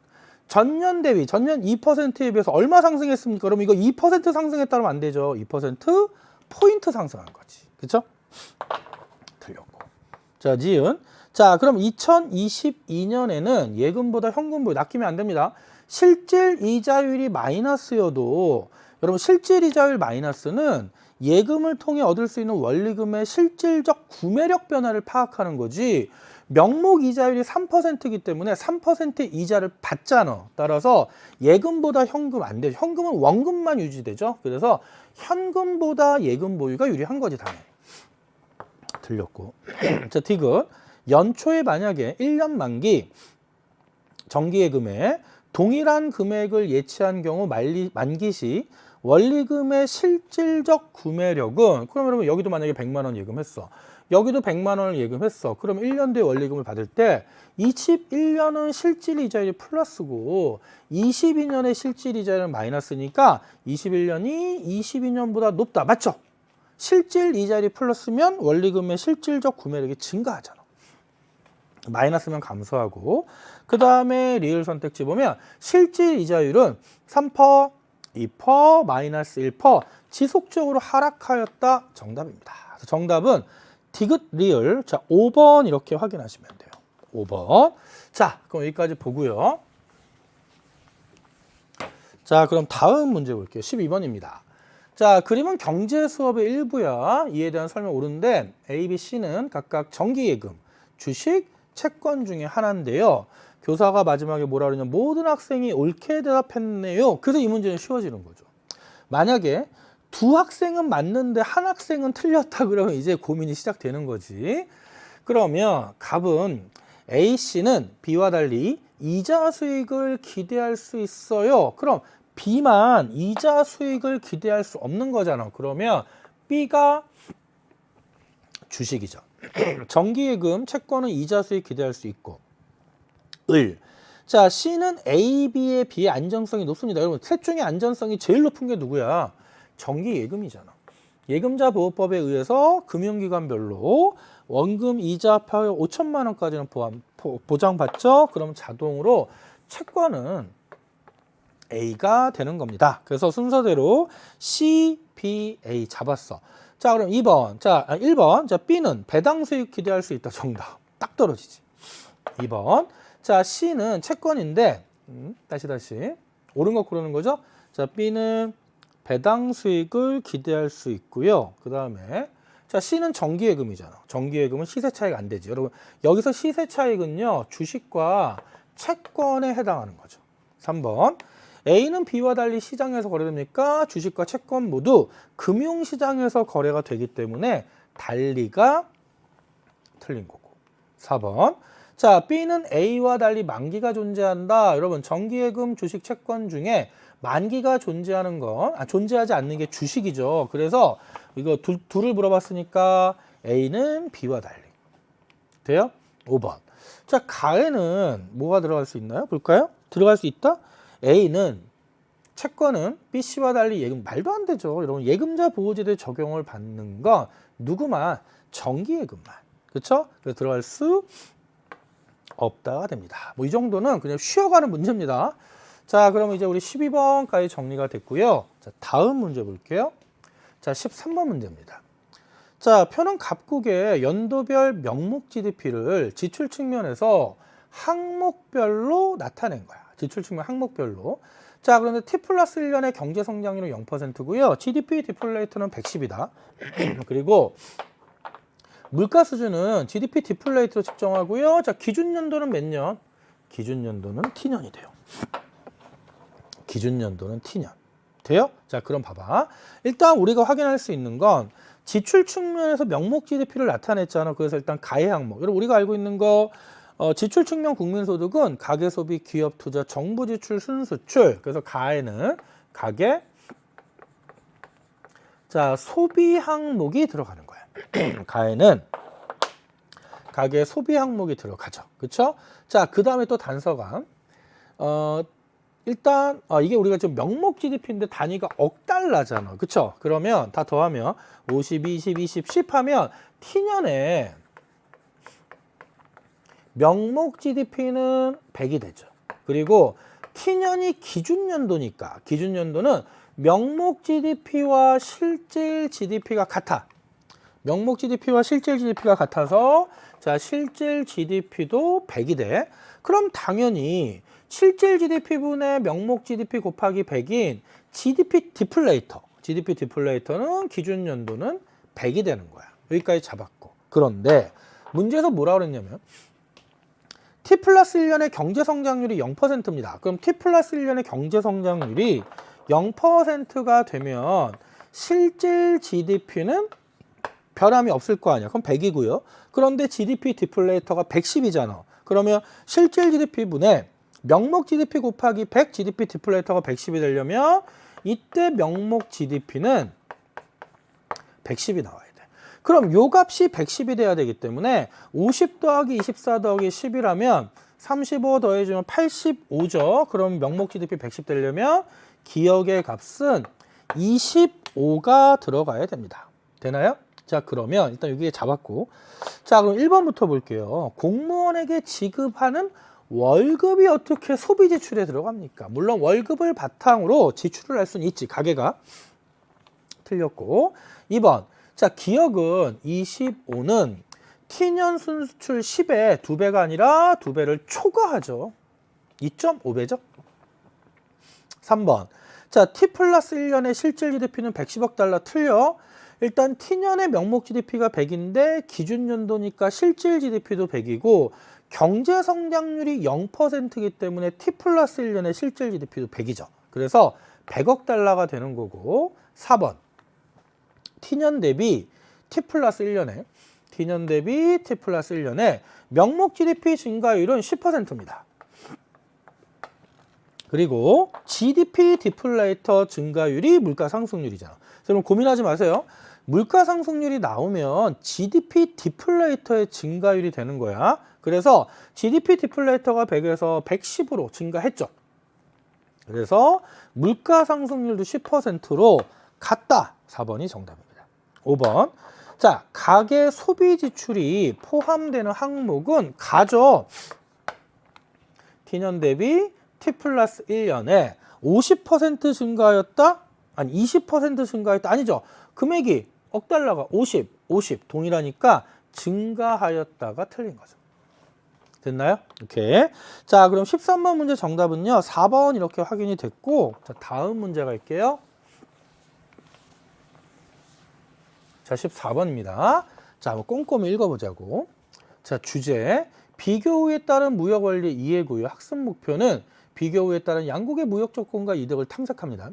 전년 2%에 비해서 얼마 상승했습니까? 그럼 이거 2% 상승했다면 안 되죠. 2% 포인트 상승한 거지. 그렇죠? 틀렸고. 자, 지은. 자, 그럼 2022년에는 예금보다 현금보다 낚이면 안 됩니다. 실질 이자율이 마이너스여도 여러분 실질 이자율 마이너스는 예금을 통해 얻을 수 있는 원리금의 실질적 구매력 변화를 파악하는 거지. 명목 이자율이 3%이기 때문에 3% 이자를 받잖아. 따라서 예금보다 현금 안 되죠. 현금은 원금만 유지되죠. 그래서 현금보다 예금 보유가 유리한 거지 당연히. 틀렸고. 자, 디귿. 연초에 만약에 1년 만기 정기예금에 동일한 금액을 예치한 경우 만기 시 원리금의 실질적 구매력은 그럼 여러분 여기도 만약에 100만 원 예금했어. 여기도 100만 원을 예금했어. 그럼 1년 뒤에 원리금을 받을 때 21년은 실질 이자율이 플러스고 22년의 실질 이자율은 마이너스니까 21년이 22년보다 높다. 맞죠? 실질 이자율이 플러스면 원리금의 실질적 구매력이 증가하잖아. 마이너스면 감소하고 그 다음에 리을 선택지 보면 실질 이자율은 3%, 2% 마이너스 1% 지속적으로 하락하였다. 정답입니다. 정답은 디귿 리을. 자, 5번 이렇게 확인하시면 돼요. 5번. 자, 그럼 여기까지 보고요. 자, 그럼 다음 문제 볼게요. 12번입니다. 자, 그림은 경제 수업의 일부야. 이에 대한 설명 오른데 A, B, C는 각각 정기예금, 주식, 채권 중에 하나인데요. 교사가 마지막에 뭐라 그러냐, 모든 학생이 옳게 대답했네요. 그래서 이 문제는 쉬워지는 거죠. 만약에 두 학생은 맞는데 한 학생은 틀렸다 그러면 이제 고민이 시작되는 거지. 그러면 답은 A, C는 B와 달리 이자 수익을 기대할 수 있어요. 그럼 B만 이자 수익을 기대할 수 없는 거잖아. 그러면 B가 주식이죠. 정기예금, 채권은 이자 수익 기대할 수 있고 자, C는 A, B에 비해 안정성이 높습니다. 여러분, 셋 중에 안전성이 제일 높은 게 누구야? 정기예금이잖아. 예금자 보호법에 의해서 금융기관별로 원금 이자 파여 5천만 원까지는 보장받죠. 그럼 자동으로 채권은 A가 되는 겁니다. 그래서 순서대로 C, B, A 잡았어. 자, 그럼 2번. 자, 1번. 자, B는 배당 수익 기대할 수 있다. 정답. 딱 떨어지지. 2번. 자, C는 채권인데 다시 옳은 거 고르는 거죠. 자, B는 배당 수익을 기대할 수 있고요. 그 다음에 자, C는 정기예금이잖아. 정기예금은 시세 차익 안 되지. 여러분, 여기서 시세 차익은요, 주식과 채권에 해당하는 거죠. 3번. A는 B와 달리 시장에서 거래됩니까? 주식과 채권 모두 금융시장에서 거래가 되기 때문에 달리가 틀린 거고. 4번. 자, B는 A와 달리 만기가 존재한다. 여러분, 정기예금, 주식, 채권 중에 만기가 존재하는 건, 존재하지 않는 게 주식이죠. 그래서 이거 둘을 물어봤으니까 A는 B와 달리. 돼요? 5번. 자, 가에는 뭐가 들어갈 수 있나요? 볼까요? 들어갈 수 있다? A는 채권은 B, C와 달리 예금, 말도 안 되죠. 여러분, 예금자 보호제도에 적용을 받는 건 누구만? 정기예금만. 그렇죠? 그래서 들어갈 수 없다가 됩니다. 뭐 이 정도는 그냥 쉬어가는 문제입니다. 자, 그럼 이제 우리 12번까지 정리가 됐고요. 자, 다음 문제 볼게요. 자, 13번 문제입니다. 자, 표는 각국의 연도별 명목 GDP를 지출 측면에서 항목별로 나타낸 거야. 지출 측면 항목별로. 자, 그런데 T 플러스 1년의 경제 성장률은 0%고요. GDP 디플레이터는 110이다. 그리고 물가 수준은 GDP 디플레이터로 측정하고요. 자, 기준 연도는 몇 년? 기준 연도는 T년이 돼요. 기준 연도는 T년. 돼요? 자, 그럼 봐봐. 일단 우리가 확인할 수 있는 건 지출 측면에서 명목 GDP를 나타냈잖아. 그래서 일단 가해 항목. 여러분, 우리가 알고 있는 거 지출 측면 국민소득은 가계소비, 기업투자, 정부지출, 순수출. 그래서 가해는 가계, 자, 소비 항목이 들어가는 거야. 가해는 가계 소비 항목이 들어가죠. 그렇죠? 자, 그 다음에 또 단서가 일단 이게 우리가 지금 명목 GDP인데 단위가 억 달러잖아. 그렇죠? 그러면 다 더하면 50, 20, 20, 10 하면 T년에 명목 GDP는 100이 되죠. 그리고 T년이 기준연도니까 기준연도는 명목 GDP와 실질 GDP가 같아. 명목 GDP와 실질 GDP가 같아서 자, 실질 GDP도 100이 돼. 그럼 당연히 실질 GDP분의 명목 GDP 곱하기 100인 GDP 디플레이터. GDP 디플레이터는 기준 연도는 100이 되는 거야. 여기까지 잡았고. 그런데 문제에서 뭐라 그랬냐면 T 플러스 1년의 경제 성장률이 0%입니다. 그럼 T 플러스 1년의 경제 성장률이 0%가 되면 실질 GDP는 변함이 없을 거 아니야. 그럼 100이고요. 그런데 GDP 디플레이터가 110이잖아. 그러면 실질 GDP분의 명목 GDP 곱하기 100, GDP 디플레이터가 110이 되려면 이때 명목 GDP는 110이 나와야 돼. 그럼 요 값이 110이 돼야 되기 때문에 50 더하기 24 더하기 10이라면 35 더해주면 85죠. 그럼 명목 GDP 110 되려면 기억의 값은 25가 들어가야 됩니다. 되나요? 자, 그러면 일단 여기에 잡았고. 자, 그럼 1번부터 볼게요. 공무원에게 지급하는 월급이 어떻게 소비 지출에 들어갑니까? 물론 월급을 바탕으로 지출을 할 수는 있지. 가계가. 틀렸고. 2번. 자, 기억은 25는 T년 순수출 10의 2배가 아니라 2배를 초과하죠. 2.5배죠. 3번. 자, T 플러스 1년의 실질 GDP는 110억 달러 틀려. 일단 T년의 명목 GDP가 100인데 기준 연도니까 실질 GDP도 100이고 경제 성장률이 0%이기 때문에 T 플러스 1년의 실질 GDP도 100이죠. 그래서 100억 달러가 되는 거고. 4번. T년 대비 T 플러스 1년에 T년 대비 T 플러스 1년에 명목 GDP 증가율은 10%입니다. 그리고 GDP 디플레이터 증가율이 물가 상승률이잖아. 그럼 고민하지 마세요. 물가 상승률이 나오면 GDP 디플레이터의 증가율이 되는 거야. 그래서 GDP 디플레이터가 100에서 110으로 증가했죠. 그래서 물가 상승률도 10%로 같다. 4번이 정답입니다. 5번. 자, 가계 소비 지출이 포함되는 항목은 가죠. T년 대비 T 플러스 1년에 50% 증가하였다? 아니 20% 증가했다? 아니죠. 금액이 억 달러가 50 동일하니까 증가하였다가 틀린 거죠. 됐나요? 오케이. 자, 그럼 13번 문제 정답은요. 4번 이렇게 확인이 됐고, 자, 다음 문제 갈게요. 자, 14번입니다. 자, 한번 꼼꼼히 읽어보자고. 자, 주제. 비교 후에 따른 무역 원리 이해구의 학습 목표는 비교 후에 따른 양국의 무역 조건과 이득을 탐색합니다.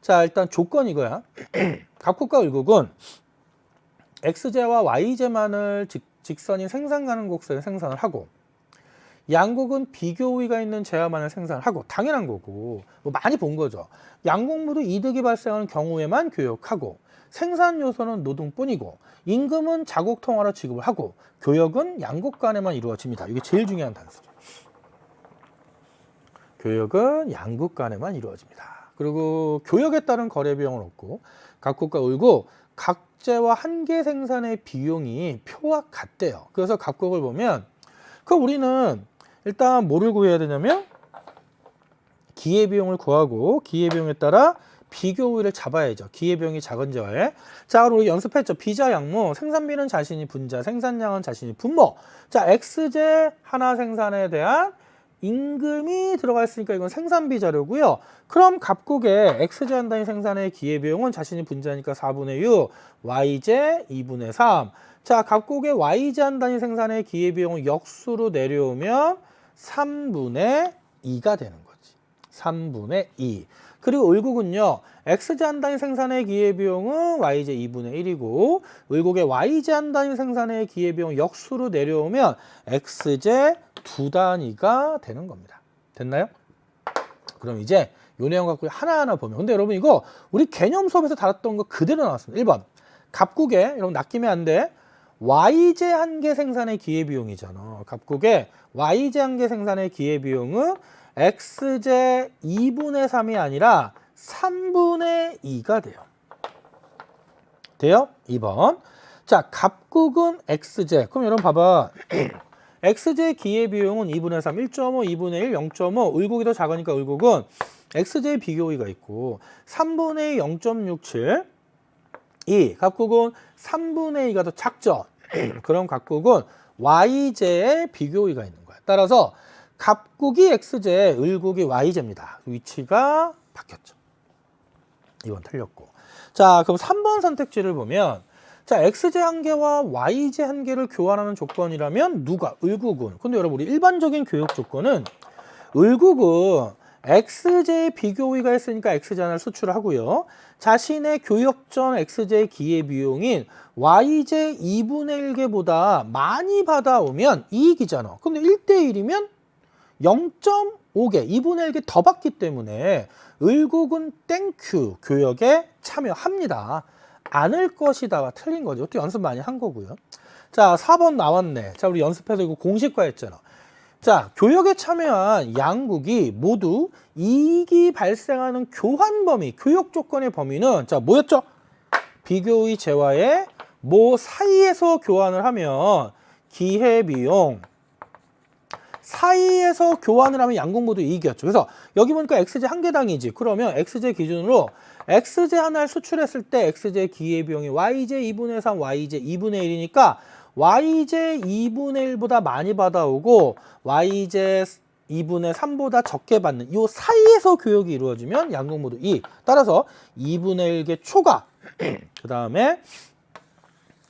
자, 일단 조건 이거야. 각국과 을국은 X제와 Y제만을 직선인 생산 가능 곡선에 생산을 하고 양국은 비교 우위가 있는 제화만을 생산을 하고 당연한 거고 뭐 많이 본 거죠. 양국 모두 이득이 발생하는 경우에만 교역하고 생산 요소는 노동뿐이고 임금은 자국 통화로 지급을 하고 교역은 양국 간에만 이루어집니다. 이게 제일 중요한 단서죠. 교역은 양국 간에만 이루어집니다. 그리고 교역에 따른 거래 비용은 없고 각국과 을국 각제와 한계 생산의 비용이 표와 같대요. 그래서 각국을 보면 우리는 일단 뭐를 구해야 되냐면 기회비용을 구하고 기회비용에 따라 비교 우위를 잡아야죠. 기회비용이 작은 제화에. 자, 그럼 우리 연습했죠. 비자 양무, 생산비는 자신이 분자, 생산량은 자신이 분모. 자, X제 하나 생산에 대한 임금이 들어가 있으니까 이건 생산비 자료고요. 그럼 각국의 X제 한 단위 생산의 기회비용은 자신이 분자니까 4분의 6, Y제 2분의 3. 자, 각국의 Y제 한 단위 생산의 기회비용은 역수로 내려오면 3분의 2가 되는 거지. 3분의 2. 그리고 을국은요. X제 한 단위 생산의 기회비용은 Y제 2분의 1이고 을국의 Y제 한 단위 생산의 기회비용 역수로 내려오면 X제 2단위가 되는 겁니다. 됐나요? 그럼 이제 요 내용 갖고 하나하나 보면 근데 여러분 이거 우리 개념 수업에서 다뤘던 거 그대로 나왔습니다. 1번 갑국에 여러분 낚이면 안 돼. Y제 한 개 생산의 기회비용이잖아. 갑국의 Y제 한 개 생산의 기회비용은 X제 2분의 3이 아니라 3분의 2가 돼요. 돼요? 2번. 자, 갑국은 X제. 그럼 여러분 봐봐. X제 기회비용은 2분의 3, 1.5, 2분의 1, 0.5. 을국이 더 작으니까 을국은 X제 비교우위가 있고 3분의 0.67. 2. 갑국은 3분의 2가 더 작죠. 그럼 갑국은 Y제의 비교우위가 있는 거야. 따라서 갑국이 X제, 을국이 Y제입니다. 위치가 바뀌었죠. 이건 틀렸고. 자, 그럼 3번 선택지를 보면 자, X제 한 개와 Y제 한 개를 교환하는 조건이라면 누가? 을국은. 근데 여러분 우리 일반적인 교역 조건은 을국은 X제의 비교우위가 있으니까 X제 하나를 수출을 하고요. 자신의 교역전 X제의 기회비용인 Y제 2분의 1개보다 많이 받아오면 이익이잖아. 근데 1대1이면 0.5개, 2분의 1개 더 받기 때문에 을국은 땡큐 교역에 참여합니다. 않을 것이다가 틀린 거죠. 또 연습 많이 한 거고요. 자, 4번 나왔네. 자, 우리 연습해서 이거 공식화 했잖아. 자, 교역에 참여한 양국이 모두 이익이 발생하는 교환 범위, 교역 조건의 범위는 자, 뭐였죠? 비교의 재화의 뭐 사이에서 교환을 하면 기회비용, 사이에서 교환을 하면 양국 모두 이익이었죠. 그래서 여기 보니까 x제 한 개당이지. 그러면 x제 기준으로 x제 하나를 수출했을 때 x제 기회비용이 y제 2분의 3, y제 2분의 1이니까 y제 2분의 1보다 많이 받아오고 y제 2분의 3보다 적게 받는 이 사이에서 교역이 이루어지면 양국 모두 이익. 따라서 2분의 1개 초과 그 다음에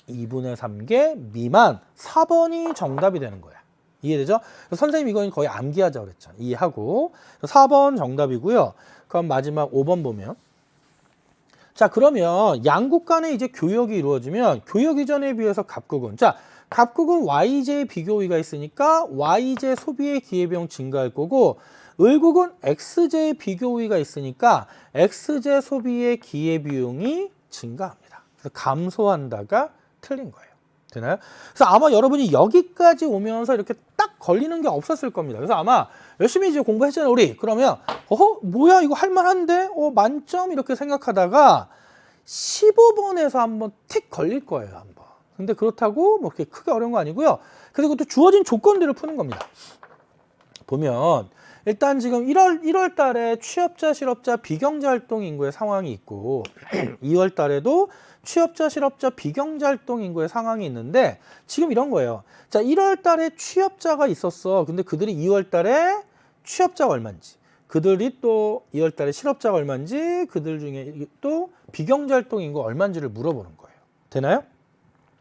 2분의 3개 미만 4번이 정답이 되는 거야. 이해되죠? 선생님 이건 거의 암기하자고 그랬잖아. 이해하고 4번 정답이고요. 그럼 마지막 5번 보면 자 그러면 양국 간에 이제 교역이 이루어지면 교역 이전에 비해서 갑국은 자 갑국은 y제의 비교위가 있으니까 y제 소비의 기회비용 증가할 거고 을국은 x제의 비교위가 있으니까 x제 소비의 기회비용이 증가합니다. 그래서 감소한다가 틀린 거예요. 되나요? 그래서 아마 여러분이 여기까지 오면서 이렇게 딱 걸리는 게 없었을 겁니다. 그래서 아마 열심히 이제 공부했잖아요, 우리. 그러면 뭐야 이거 할만한데? 만점 이렇게 생각하다가 15번에서 한번 틱 걸릴 거예요, 한번. 근데 그렇다고 뭐 그렇게 크게 어려운 거 아니고요. 그리고 또 주어진 조건들을 푸는 겁니다. 보면 일단 지금 1월 달에 취업자, 실업자, 비경제활동 인구의 상황이 있고 2월 달에도 취업자, 실업자, 비경제활동 인구의 상황이 있는데 지금 이런 거예요. 자, 1월 달에 취업자가 있었어. 근데 그들이 2월 달에 취업자가 얼마인지, 그들이 또 2월 달에 실업자가 얼마인지, 그들 중에 또 비경제활동 인구가 얼마인지를 물어보는 거예요. 되나요?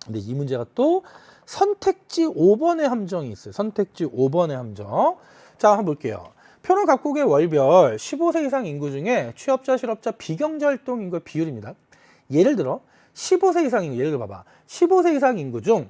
근데 이 문제가 또 선택지 5번의 함정이 있어요. 선택지 5번의 함정. 자, 한번 볼게요. 표는 각국의 월별 15세 이상 인구 중에 취업자, 실업자, 비경제활동 인구의 비율입니다. 예를 들어 15세 이상 인구, 예를 들어 봐봐. 15세 이상 인구 중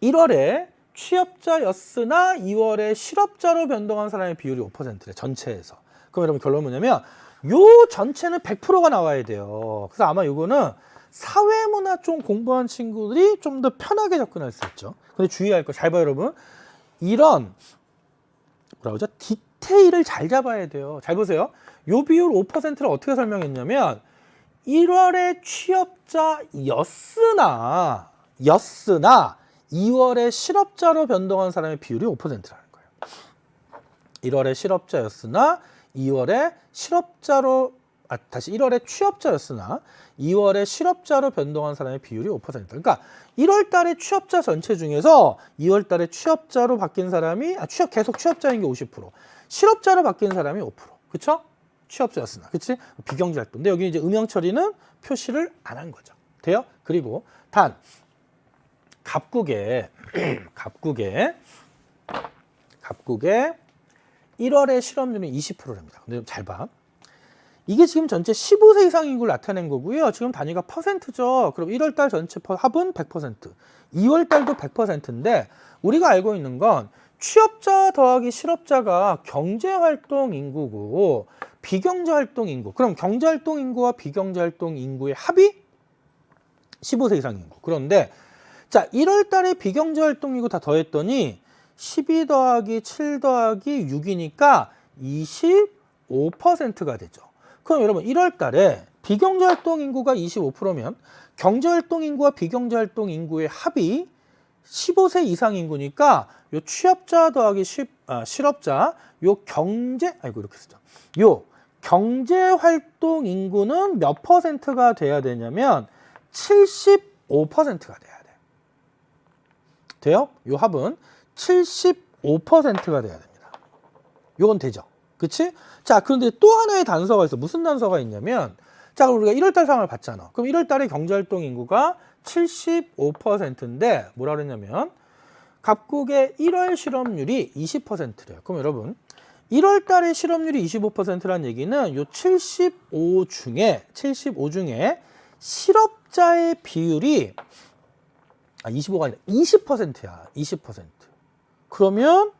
1월에 취업자였으나 2월에 실업자로 변동한 사람의 비율이 5%래, 전체에서. 그럼 여러분 결론은 뭐냐면 요 전체는 100%가 나와야 돼요. 그래서 아마 이거는 사회문화 좀 공부한 친구들이 좀 더 편하게 접근할 수 있죠. 근데 주의할 거 잘 봐요, 여러분. 이런 뭐라고 하죠? 디테일을 잘 잡아야 돼요. 잘 보세요. 요 비율 5%를 어떻게 설명했냐면 1월에 취업자였으나 2월에 실업자로 변동한 사람의 비율이 5%라는 거예요. 1월에 실업자였으나 2월에 실업자로 1월에 취업자였으나 2월에 실업자로 변동한 사람의 비율이 5%. 그러니까 1월 달에 취업자 전체 중에서 2월 달에 취업자로 바뀐 사람이 계속 취업자인 게 50%, 실업자로 바뀐 사람이 5%. 그렇죠? 취업자였으나. 그렇지? 비경제 활동. 근데 여기 이제 음영 처리는 표시를 안 한 거죠. 돼요? 그리고 단 갑국의 1월에 실업률은 20%랍니다. 근데 잘 봐. 이게 지금 전체 15세 이상 인구를 나타낸 거고요. 지금 단위가 퍼센트죠. 그럼 1월 달 전체 합은 100%, 2월 달도 100%인데 우리가 알고 있는 건 취업자 더하기 실업자가 경제활동 인구고 비경제활동 인구. 그럼 경제활동 인구와 비경제활동 인구의 합이 15세 이상 인구. 그런데 자, 1월 달에 비경제활동 인구 다 더했더니 12 더하기 7 더하기 6이니까 25%가 되죠. 그럼 여러분 1월 달에 비경제활동 인구가 25%면 경제활동 인구와 비경제활동 인구의 합이 15세 이상 인구니까 요 취업자 더하기 실업자 요 이렇게 쓰죠. 요 경제활동 인구는 몇 퍼센트가 돼야 되냐면 75%가 돼야 돼. 돼요? 요 합은 75%가 돼야 됩니다. 요건 되죠. 그치? 자, 그런데 또 하나의 단서가 있어. 무슨 단서가 있냐면, 자, 그럼 우리가 1월달 상황을 봤잖아. 그럼 1월달에 경제활동 인구가 75%인데, 뭐라 그랬냐면, 각국의 1월 실업률이 20%래요. 그럼 여러분, 1월달에 실업률이 25%라는 얘기는 요 75 중에 실업자의 비율이 25가 아니라 20%야. 20%. 그러면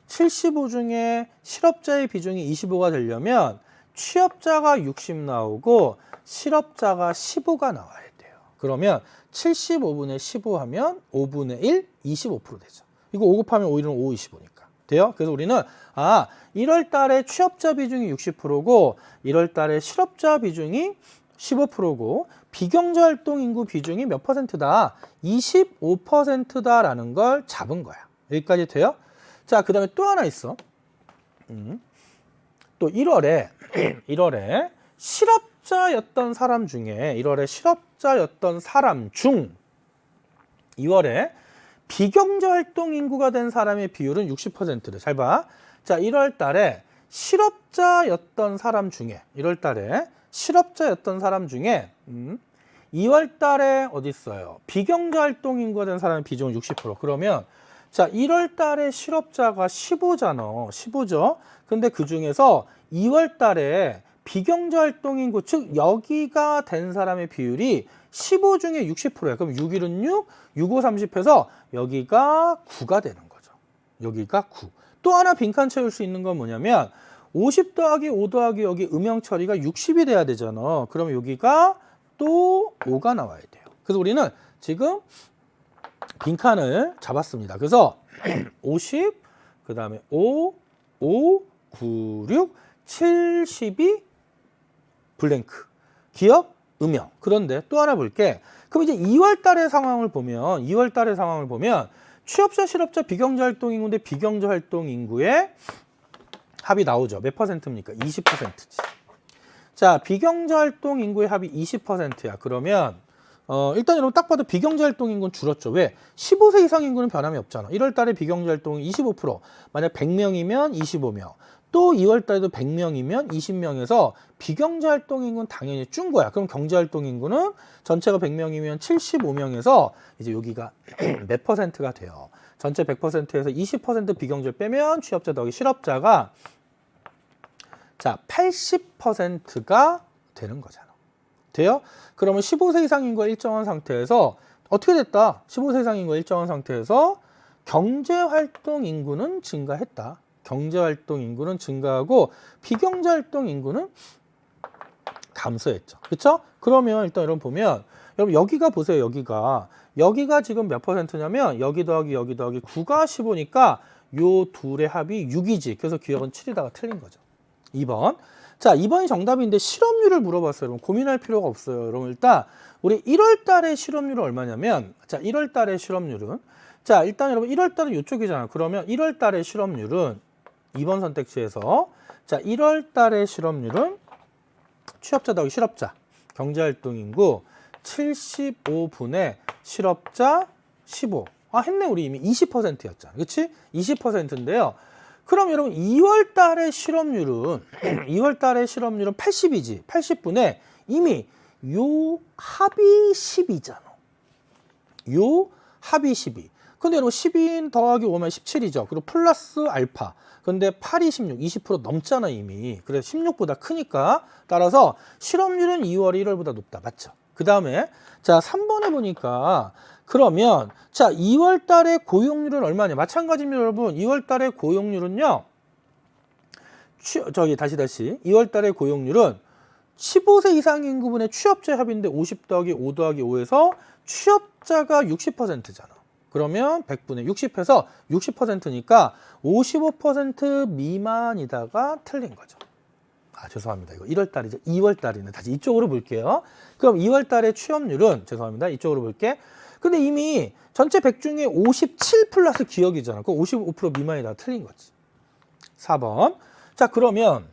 75 중에 실업자의 비중이 25가 되려면 취업자가 60 나오고 실업자가 15가 나와야 돼요. 그러면 75분의 15 하면 5분의 1, 25% 되죠. 이거 5 곱하면 5, 1은 5, 25니까. 돼요? 그래서 우리는 1월 달에 취업자 비중이 60%고 1월 달에 실업자 비중이 15%고 비경제활동 인구 비중이 몇 %다? 25%다라는 걸 잡은 거야. 여기까지 돼요? 자, 그 다음에 또 하나 있어. 또 1월에 1월에 실업자였던 사람 중에 1월에 실업자였던 사람 중 2월에 비경제활동 인구가 된 사람의 비율은 60%래. 잘 봐. 자, 1월 달에 실업자였던 사람 중에 1월 달에 실업자였던 사람 중에 2월 달에 어디 있어요? 비경제활동 인구가 된 사람의 비중은 60%. 그러면 자, 1월 달에 실업자가 15잖아. 15죠. 근데 그 중에서 2월 달에 비경제활동 인구, 즉 여기가 된 사람의 비율이 15 중에 60%야. 그럼 6, 1은 6, 6, 5, 30해서 여기가 9가 되는 거죠. 여기가 9. 또 하나 빈칸 채울 수 있는 건 뭐냐면 50 더하기 5 더하기 여기 음영 처리가 60이 돼야 되잖아. 그럼 여기가 또 5가 나와야 돼요. 그래서 우리는 지금 빈칸을 잡았습니다. 그래서 50, 그 다음에 5, 5, 9, 6, 72 블랭크. 기억, 음영. 그런데 또 하나 볼게. 그럼 이제 2월 달의 상황을 보면 취업자, 실업자, 비경제활동 인구인데 비경제활동 인구의 합이 나오죠. 몇 퍼센트입니까? 20%지. 자, 비경제활동 인구의 합이 20%야. 그러면 일단 여러분 딱 봐도 비경제활동 인구는 줄었죠. 왜? 15세 이상 인구는 변함이 없잖아. 1월 달에 비경제활동이 25%. 만약 100명이면 25명. 또 2월 달에도 100명이면 20명에서 비경제활동 인구는 당연히 준 거야. 그럼 경제활동 인구는 전체가 100명이면 75명에서 이제 여기가 몇 퍼센트가 돼요. 전체 100%에서 20% 비경제를 빼면 취업자 더하기 실업자가 자 80%가 되는 거잖아. 돼요? 그러면 15세 이상 인구가 일정한 상태에서 어떻게 됐다? 15세 이상 인구가 일정한 상태에서 경제활동 인구는 증가했다. 경제활동 인구는 증가하고 비경제활동 인구는 감소했죠. 그렇죠? 그러면 일단 여러분 보면 여러분 여기가 보세요. 여기가 지금 몇 퍼센트냐면 여기 더하기 9가 15니까 요 둘의 합이 6이지. 그래서 기억은 7이다가 틀린 거죠. 2번. 자, 2번이 정답인데 실업률을 물어봤어요. 여러분 고민할 필요가 없어요. 여러분 일단 우리 1월 달에 실업률은 얼마냐면 자, 1월 달에 실업률은 자, 일단 여러분 1월 달은 이쪽이잖아. 그러면 1월 달에 실업률은 2번 선택지에서 자, 1월 달에 실업률은 취업자 더하기 실업자 경제활동 인구 75분의 실업자 15. 아, 했네. 우리 이미 20%였잖아. 그렇지? 20%인데요. 그럼 여러분 2월 달의 실업률은 80이지. 80분에 이미 요 합이 10이잖아. 요 합이 12. 근데 여러분 12 더하기 5면 17이죠. 그리고 플러스 알파. 근데 8이 16, 20% 넘잖아 이미. 그래서 16보다 크니까 따라서 실업률은 2월 1월보다 높다. 맞죠? 그 다음에 자 3번에 보니까 그러면 자 2월 달에 고용률은 얼마냐? 마찬가지입니다 여러분. 2월 달에 고용률은요. 다시 2월 달에 고용률은 15세 이상 인구분의 취업자 합인데 50 더하기 5 더하기 5에서 취업자가 60%잖아. 그러면 100분의 60해서 60%니까 55% 미만이다가 틀린 거죠. 아, 죄송합니다. 이거 1월 달이죠. 2월 달이네. 다시 이쪽으로 볼게요. 그럼 2월 달의 취업률은 죄송합니다. 이쪽으로 볼게. 근데 이미 전체 100 중에 57 플러스 기억이잖아. 그 55% 미만이다 틀린 거지. 4번. 자, 그러면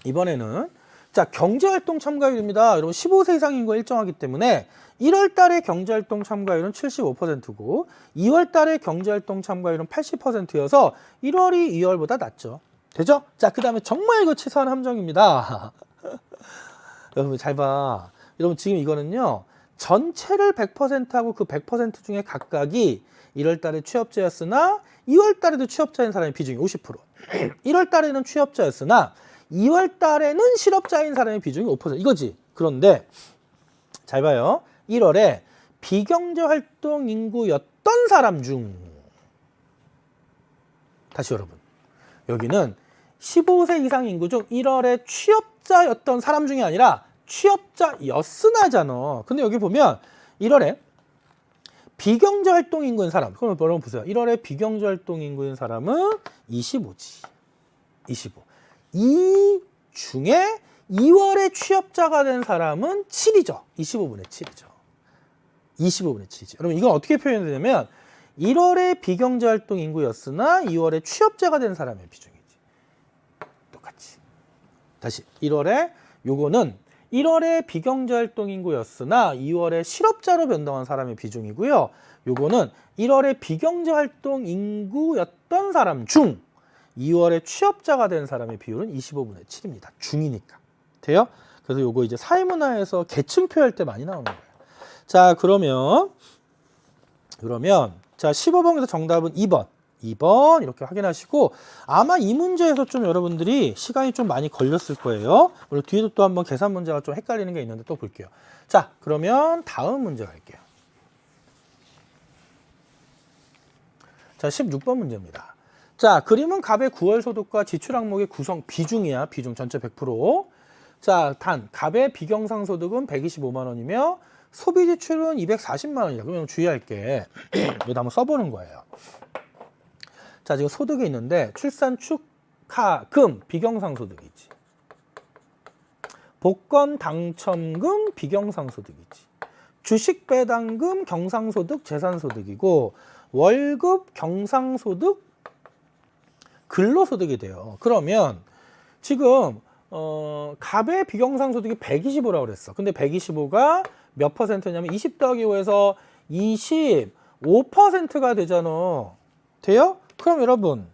이번에는 자, 경제활동 참가율입니다. 여러분 15세 이상 인구가 일정하기 때문에 1월 달에 경제활동 참가율은 75%고 2월 달에 경제활동 참가율은 80%여서 1월이 2월보다 낮죠. 되죠? 자, 그 다음에 정말 이거 치사한 함정입니다. 여러분 잘 봐. 여러분 지금 이거는요. 전체를 100%하고 그 100% 중에 각각이 1월 달에 취업자였으나 2월 달에도 취업자인 사람의 비중이 50%. 1월 달에는 취업자였으나 2월 달에는 실업자인 사람의 비중이 5%. 이거지. 그런데 잘 봐요. 1월에 비경제활동 인구였던 사람 중 다시 여러분. 여기는 15세 이상 인구 중 1월에 취업자였던 사람 중이 아니라 취업자였으나잖아. 근데 여기 보면 1월에 비경제활동 인구인 사람. 그럼 여러분 보세요. 1월에 비경제활동 인구인 사람은 25지. 25. 이 중에 2월에 취업자가 된 사람은 7이죠. 25분의 7이죠. 25분의 7이죠. 여러분 이건 어떻게 표현되냐면 1월에 비경제활동 인구였으나 2월에 취업자가 된 사람의 비중이지. 똑같이. 다시 1월에 비경제활동 인구였으나 2월에 실업자로 변동한 사람의 비중이고요. 요거는 1월에 비경제활동 인구였던 사람 중 2월에 취업자가 된 사람의 비율은 25분의 7입니다. 중이니까. 돼요? 그래서 요거 이제 사회문화에서 계층표 할 때 많이 나오는 거예요. 자, 그러면 자, 15번에서 정답은 2번. 2번 이렇게 확인하시고 아마 이 문제에서 좀 여러분들이 시간이 좀 많이 걸렸을 거예요. 그리고 뒤에도 또 한번 계산 문제가 좀 헷갈리는 게 있는데 또 볼게요. 자, 그러면 다음 문제 갈게요. 자, 16번 문제입니다. 자, 그림은 갑의 9월 소득과 지출 항목의 구성 비중이야. 비중 전체 100%. 자, 단 갑의 비경상 소득은 125만 원이며 소비 지출은 240만 원이다. 그러면 주의할 게 여기다 한번 써보는 거예요. 자, 지금 소득이 있는데 출산 축하금 비경상 소득이지. 복권 당첨금 비경상 소득이지. 주식 배당금 경상소득 재산소득이고 월급 경상소득 근로소득이 돼요. 그러면 지금 갑의 비경상소득이 125라고 그랬어. 근데 125가 몇 퍼센트냐면 20 더하기 5에서 25%가 되잖아. 돼요? 그럼 여러분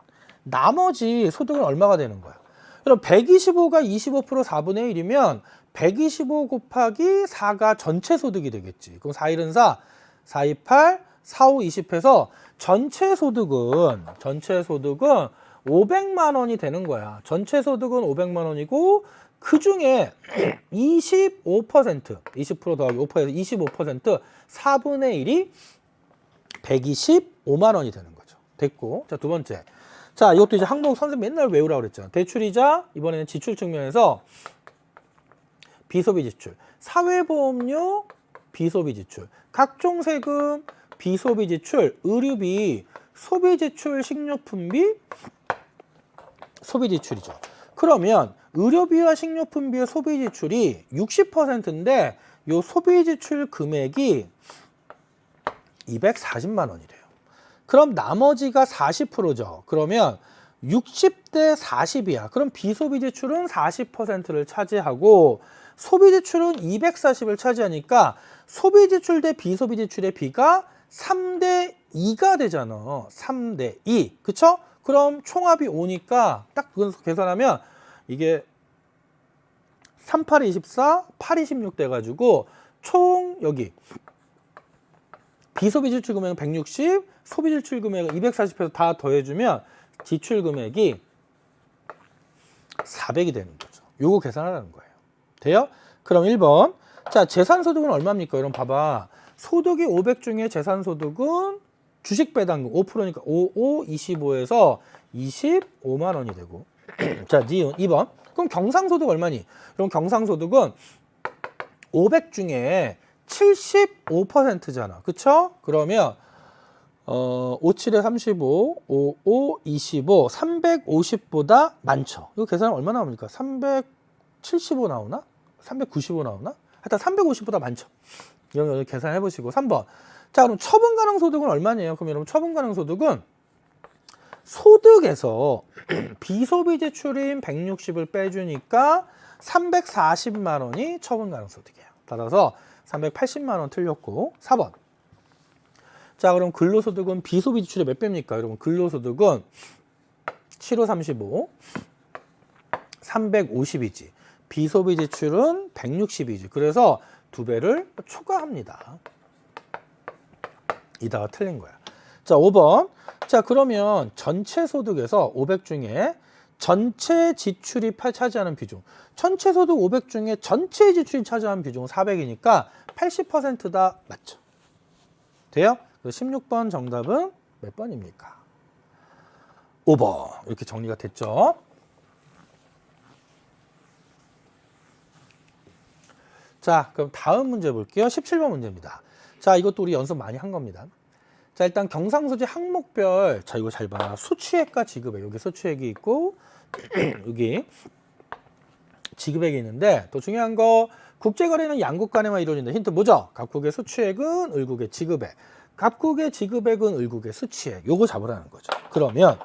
나머지 소득은 얼마가 되는 거야? 그럼 125가 25% 4분의 1이면 125 곱하기 4가 전체 소득이 되겠지. 그럼 4, 1은 4, 4, 2, 8, 4, 5, 20 해서 전체 소득은 500만 원이 되는 거야. 전체 소득은 500만 원이고 그 중에 20% 더하기 5%에서 25% 4분의 1이 125만 원이 되는 거죠. 됐고. 자, 두 번째. 자, 이것도 이제 항목 선생님 맨날 외우라고 그랬잖아. 대출이자 이번에는 지출 측면에서 비소비 지출, 사회보험료 비소비 지출, 각종 세금 비소비 지출, 의료비, 소비 지출, 식료품비 소비 지출이죠. 그러면 의료비와 식료품비의 소비 지출이 60%인데 요 소비 지출 금액이 240만 원이래요. 그럼 나머지가 40%죠. 그러면 60대 40이야. 그럼 비소비 지출은 40%를 차지하고 소비 지출은 240을 차지하니까 소비 지출 대 비소비 지출의 비가 3대 2가 되잖아. 3대 2. 그쵸? 그럼 총합이 5니까 딱 그거 계산하면 이게 3, 8, 24, 8, 26 돼가지고 총 여기 비소비 지출 금액은 160, 소비 지출 금액은 240해서 다 더해주면 지출 금액이 400이 되는 거죠. 요거 계산하라는 거예요. 돼요? 그럼 1번. 자, 재산소득은 얼마입니까? 여러분 봐봐. 소득이 500 중에 재산소득은 주식 배당금 5%니까 5, 25에서 25만 원이 되고. 자, 니은 2번. 그럼 경상소득 얼마니? 그럼 경상소득은 500 중에 75%잖아. 그쵸? 그러면 57에 35, 55, 25, 350보다 많죠. 이거 계산하면 얼마 나옵니까? 375 나오나? 395 나오나? 하여튼 350보다 많죠. 이런 거 계산해 보시고 3번. 자, 그럼 처분 가능 소득은 얼마냐요? 그럼 여러분 처분 가능 소득은 소득에서 비소비 지출인 160을 빼주니까 340만 원이 처분 가능 소득이에요. 따라서 380만 원 틀렸고 4번. 자, 그럼 근로소득은 비소비 지출의 몇 배입니까? 여러분 근로소득은 7, 5, 35 350이지. 비소비 지출은 160이지. 그래서 2배를 초과합니다. 이다가 틀린 거야. 자, 5번. 자, 그러면 전체 소득에서 500 중에 전체 지출이 차지하는 비중. 전체 소득 500 중에 전체 지출이 차지하는 비중은 400이니까 80%다 맞죠. 돼요? 그래서 16번 정답은 몇 번입니까? 5번. 이렇게 정리가 됐죠. 자, 그럼 다음 문제 볼게요. 17번 문제입니다. 자, 이것도 우리 연습 많이 한 겁니다. 자, 일단 경상소지 항목별, 자, 이거 잘 봐. 수취액과 지급액. 여기 수취액이 있고, 여기 지급액이 있는데, 더 중요한 거, 국제거래는 양국 간에만 이루어진다. 힌트 뭐죠? 각국의 수취액은 을국의 지급액. 갑국의 지급액은 을국의 수취액. 요거 잡으라는 거죠. 그러면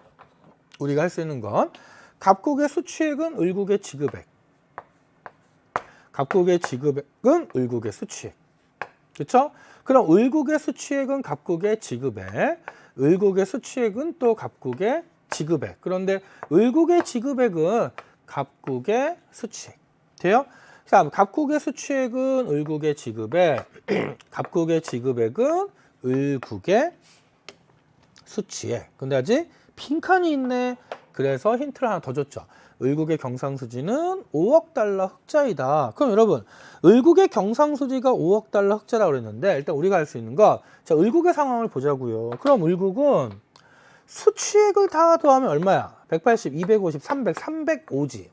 우리가 할 수 있는 건 갑국의 수취액은 을국의 지급액. 갑국의 지급액은 을국의 수취액. 그렇죠? 그럼 을국의 수취액은 갑국의 지급액. 을국의 수취액은 또 갑국의 지급액. 그런데 을국의 지급액은 갑국의 수취액. 돼요? 자, 갑국의 수취액은 을국의 지급액. 갑국의 지급액은 을국의 수취액. 근데 아직 빈칸이 있네. 그래서 힌트를 하나 더 줬죠. 을국의 경상수지는 5억 달러 흑자이다. 그럼 여러분, 을국의 경상수지가 5억 달러 흑자라고 그랬는데 일단 우리가 알 수 있는 거, 자, 을국의 상황을 보자고요. 그럼 을국은 수취액을 다 더하면 얼마야? 180, 250, 300, 305지.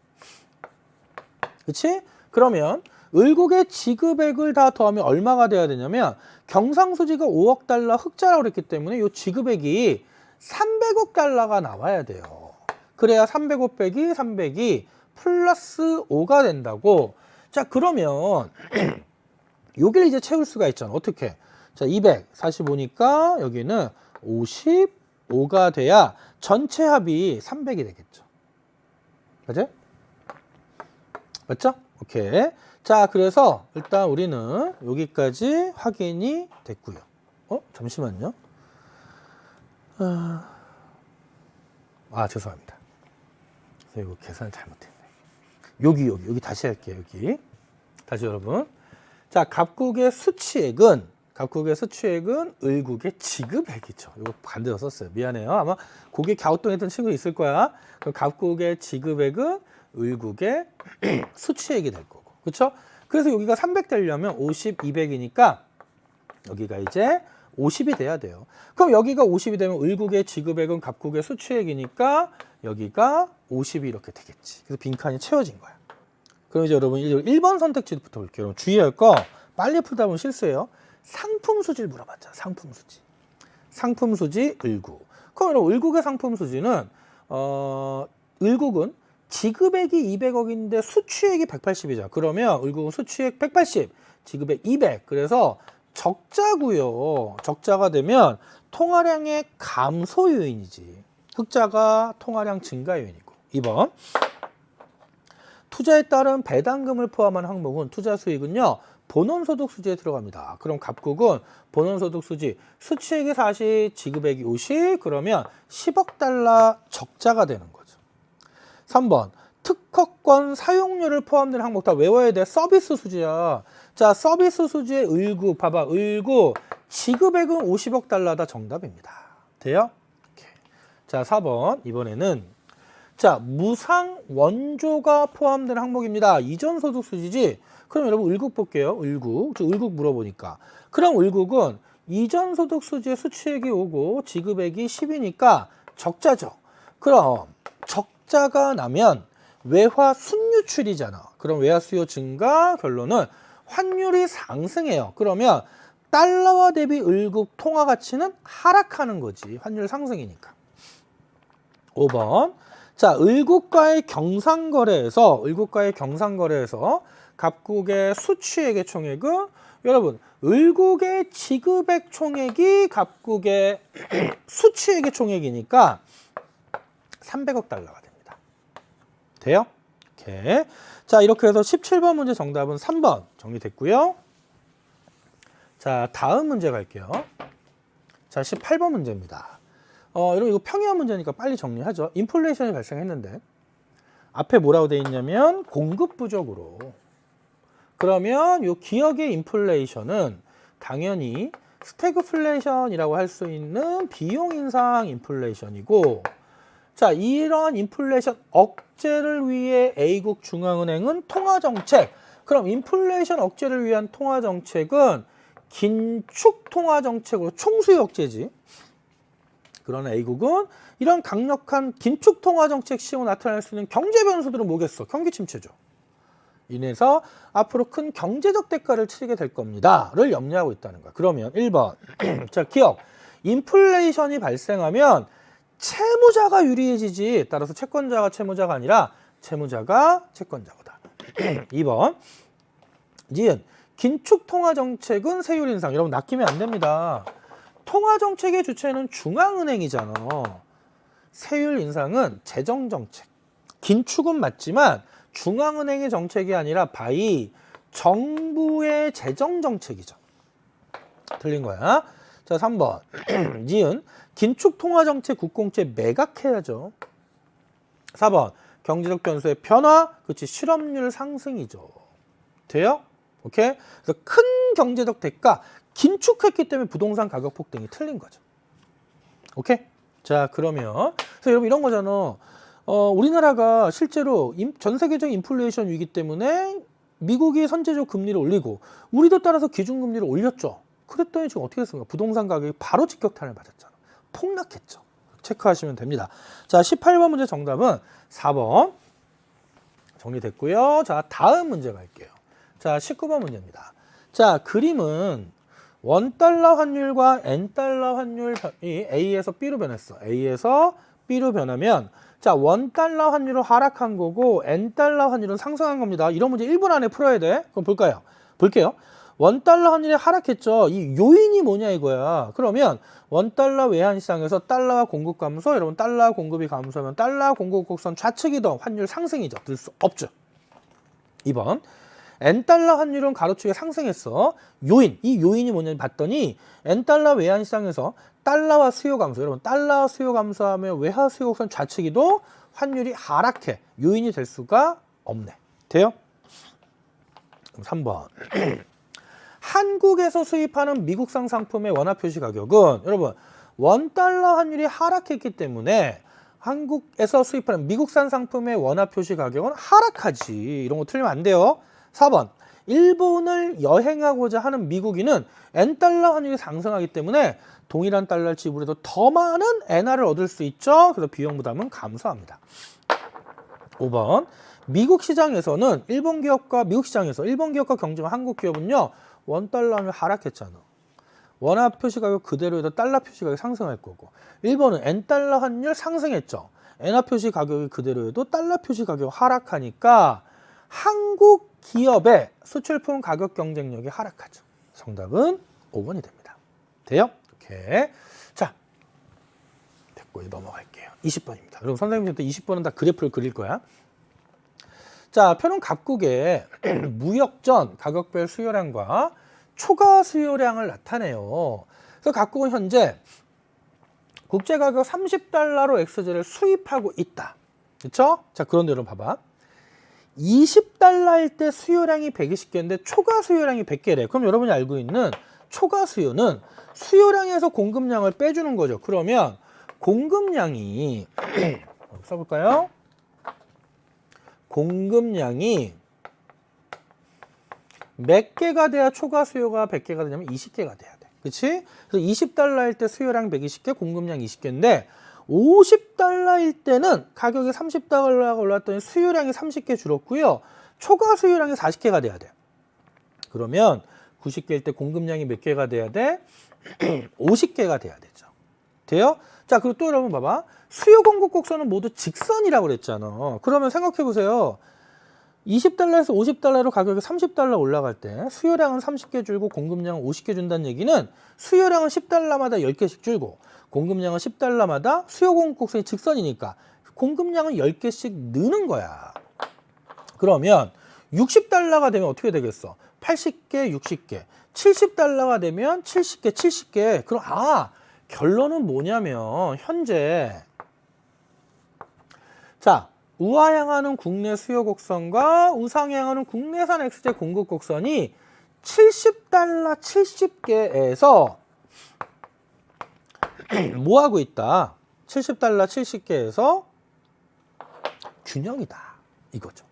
그치? 그러면 을국의 지급액을 다 더하면 얼마가 돼야 되냐면 경상수지가 5억 달러 흑자라고 그랬기 때문에 이 지급액이 300억 달러가 나와야 돼요. 그래야 305 빼기 300이 플러스 5가 된다고. 자, 그러면 여기를 이제 채울 수가 있잖아. 어떻게? 자, 245니까 여기는 55가 돼야 전체 합이 300이 되겠죠. 맞아요? 맞죠? 오케이. 자, 그래서 일단 우리는 여기까지 확인이 됐고요. 잠시만요. 죄송합니다. 이거 계산을 잘못했네. 여기 다시 할게요. 여기. 다시 여러분. 자, 갑국의 수취액은 을국의 지급액이죠. 이거 반대로 썼어요. 미안해요. 아마 고개 갸우뚱했던 친구 있을 거야. 그럼 갑국의 지급액은 을국의 수취액이 될 거고. 그렇죠? 그래서 여기가 300 되려면 50, 200이니까 여기가 이제 50이 돼야 돼요. 그럼 여기가 50이 되면 을국의 지급액은 갑국의 수취액이니까 여기가 50이 이렇게 되겠지. 그래서 빈칸이 채워진 거야. 그럼 이제 여러분 1번 선택지부터 볼게요. 여러분 주의할 거 빨리 풀다 보면 실수예요. 상품수지를 물어봤잖아. 상품수지. 상품수지 을국. 그럼 여러분 을국의 상품수지는 을국은 지급액이 200억인데 수취액이 180이죠. 그러면 을국은 수취액 180, 지급액 200. 그래서 적자고요. 적자가 되면 통화량의 감소 요인이지. 흑자가 통화량 증가 요인이고. 2번. 투자에 따른 배당금을 포함한 항목은 투자 수익은요. 본원소득 수지에 들어갑니다. 그럼 갑국은 본원소득 수지 수취액이 40, 지급액이 50. 그러면 10억 달러 적자가 되는 거죠. 3번. 특허권 사용료를 포함된 항목 다 외워야 돼. 서비스 수지야. 자, 서비스 수지의 을국 봐봐. 을국 지급액은 50억 달러다 정답입니다. 돼요? 오케이. 자, 4번. 이번에는 자, 무상 원조가 포함된 항목입니다. 이전 소득 수지지. 그럼 여러분 을국 볼게요. 을국. 저 을국 물어보니까. 그럼 을국은 이전 소득 수지의 수취액이 오고 지급액이 10이니까 적자죠. 그럼 적자가 나면 외화 순유출이잖아. 그럼 외화 수요 증가, 결론은 환율이 상승해요. 그러면 달러화 대비 을국 통화 가치는 하락하는 거지. 환율 상승이니까. 5번. 자, 을국과의 경상거래에서 갑국의 수취액의 총액은 여러분 을국의 지급액 총액이 갑국의 수취액의 총액이니까 300억 달러가 됩니다. 돼요? 오케이. 자, 이렇게 해서 17번 문제 정답은 3번 정리됐고요. 자, 다음 문제 갈게요. 자, 18번 문제입니다. 여러분 이거 평이한 문제니까 빨리 정리하죠. 인플레이션이 발생했는데 앞에 뭐라고 돼 있냐면 공급 부족으로. 그러면 이 기억의 인플레이션은 당연히 스태그플레이션이라고 할 수 있는 비용 인상 인플레이션이고, 자, 이런 인플레이션 억제를 위해 A국 중앙은행은 통화정책. 그럼 인플레이션 억제를 위한 통화정책은 긴축 통화정책으로 총수요 억제지. 그러나 A국은 이런 강력한 긴축 통화정책 시행으로 나타날 수 있는 경제 변수들은 뭐겠어? 경기 침체죠. 인해서 앞으로 큰 경제적 대가를 치르게 될 겁니다.를 염려하고 있다는 거야. 그러면 1번. 자, 기억. 인플레이션이 발생하면 채무자가 유리해지지. 따라서 채권자가 채무자가 아니라 채무자가 채권자다. 2번. 니은. 긴축 통화 정책은 세율 인상. 여러분 낚이면 안 됩니다. 통화정책의 주체는 중앙은행이잖아. 세율 인상은 재정정책. 긴축은 맞지만 중앙은행의 정책이 아니라 바이 정부의 재정정책이죠. 틀린 거야. 자, 3번. 니은 긴축 통화정책 국공채 매각해야죠. 4번. 경제적 변수의 변화, 그렇지, 실업률 상승이죠. 돼요? 오케이? 그래서 큰 경제적 대가, 긴축했기 때문에 부동산 가격 폭등이 틀린 거죠. 오케이? 자, 그러면 그래서 여러분 이런 거잖아. 우리나라가 실제로 전 세계적 인플레이션 위기 때문에 미국이 선제적 금리를 올리고 우리도 따라서 기준금리를 올렸죠. 그랬더니 지금 어떻게 됐습니까? 부동산 가격이 바로 직격탄을 맞았잖아. 폭락했죠. 체크하시면 됩니다. 자, 18번 문제 정답은 4번 정리됐고요. 자, 다음 문제 갈게요. 자, 19번 문제입니다. 자, 그림은 원달러 환율과 N달러 환율이 A에서 B로 변했어. A에서 B로 변하면 자, 원달러 환율은 하락한 거고 N달러 환율은 상승한 겁니다. 이런 문제 1분 안에 풀어야 돼. 그럼 볼게요. 원달러 환율이 하락했죠. 이 요인이 뭐냐 이거야. 그러면 원달러 외환시장에서 달러와 공급 감소, 여러분 달러 공급이 감소하면 달러 공급 곡선 좌측이동 환율 상승이죠. 들 수 없죠. 2번. N달러 환율은 가로축에 상승했어. 이 요인이 뭐냐 봤더니 N달러 외환시장에서 달러와 수요 감소, 여러분 달러와 수요 감소하면 외화 수요 곡선 좌측이도 환율이 하락해. 요인이 될 수가 없네. 돼요? 그럼 3번. 한국에서 수입하는 미국산 상품의 원화 표시 가격은 여러분 원달러 환율이 하락했기 때문에 한국에서 수입하는 미국산 상품의 원화 표시 가격은 하락하지. 이런 거 틀리면 안 돼요. 4번. 일본을 여행하고자 하는 미국인은 N달러 환율이 상승하기 때문에 동일한 달러를 지불해도 더 많은 엔화를 얻을 수 있죠. 그래서 비용 부담은 감소합니다. 5번. 미국 시장에서는 일본 기업과 경쟁한 한국 기업은요. 원달러 환율 하락했잖아. 원화 표시 가격 그대로에도 달러 표시 가격이 상승할 거고 일본은 N달러 환율 상승했죠. 엔화 표시 가격이 그대로에도 달러 표시 가격 하락하니까 한국 기업의 수출품 가격 경쟁력이 하락하죠. 정답은 5번이 됩니다. 돼요? 이렇게. 자, 됐고 넘어갈게요. 20번입니다. 여러분 선생님한테 20번은 다 그래프를 그릴 거야. 자, 표는 각국의 무역전 가격별 수요량과 초과 수요량을 나타내요. 그래서 각국은 현재 국제가격 30달러로 엑스제를 수입하고 있다. 그렇죠? 자, 그런데 여러분 봐봐. 20달러일 때 수요량이 120개인데 초과 수요량이 100개래. 그럼 여러분이 알고 있는 초과 수요는 수요량에서 공급량을 빼주는 거죠. 그러면 공급량이 써볼까요? 공급량이 몇 개가 돼야 초과 수요가 100개가 되냐면 20개가 돼야 돼. 그치? 그래서 20달러일 때 수요량 120개, 공급량 20개인데 50달러일 때는 가격이 30달러가 올랐더니 수요량이 30개 줄었고요. 초과 수요량이 40개가 돼야 돼. 그러면 90개일 때 공급량이 몇 개가 돼야 돼? 50개가 돼야 되죠. 돼요? 자, 그리고 또 여러분 봐봐. 수요 공급 곡선은 모두 직선이라고 그랬잖아. 그러면 생각해 보세요. 20달러에서 50달러로 가격이 30달러 올라갈 때 수요량은 30개 줄고 공급량은 50개 준다는 얘기는 수요량은 10달러마다 10개씩 줄고 공급량은 10달러마다 수요 공급 곡선이 직선이니까 공급량은 10개씩 느는 거야. 그러면 60달러가 되면 어떻게 되겠어? 80개, 60개. 70달러가 되면 70개, 70개. 그럼 결론은 뭐냐면 현재 자, 우하향하는 국내 수요 곡선과 우상향하는 국내산 엑스제 공급 곡선이 70달러 70개에서 뭐 하고 있다? 70달러 70개에서 균형이다. 이거죠.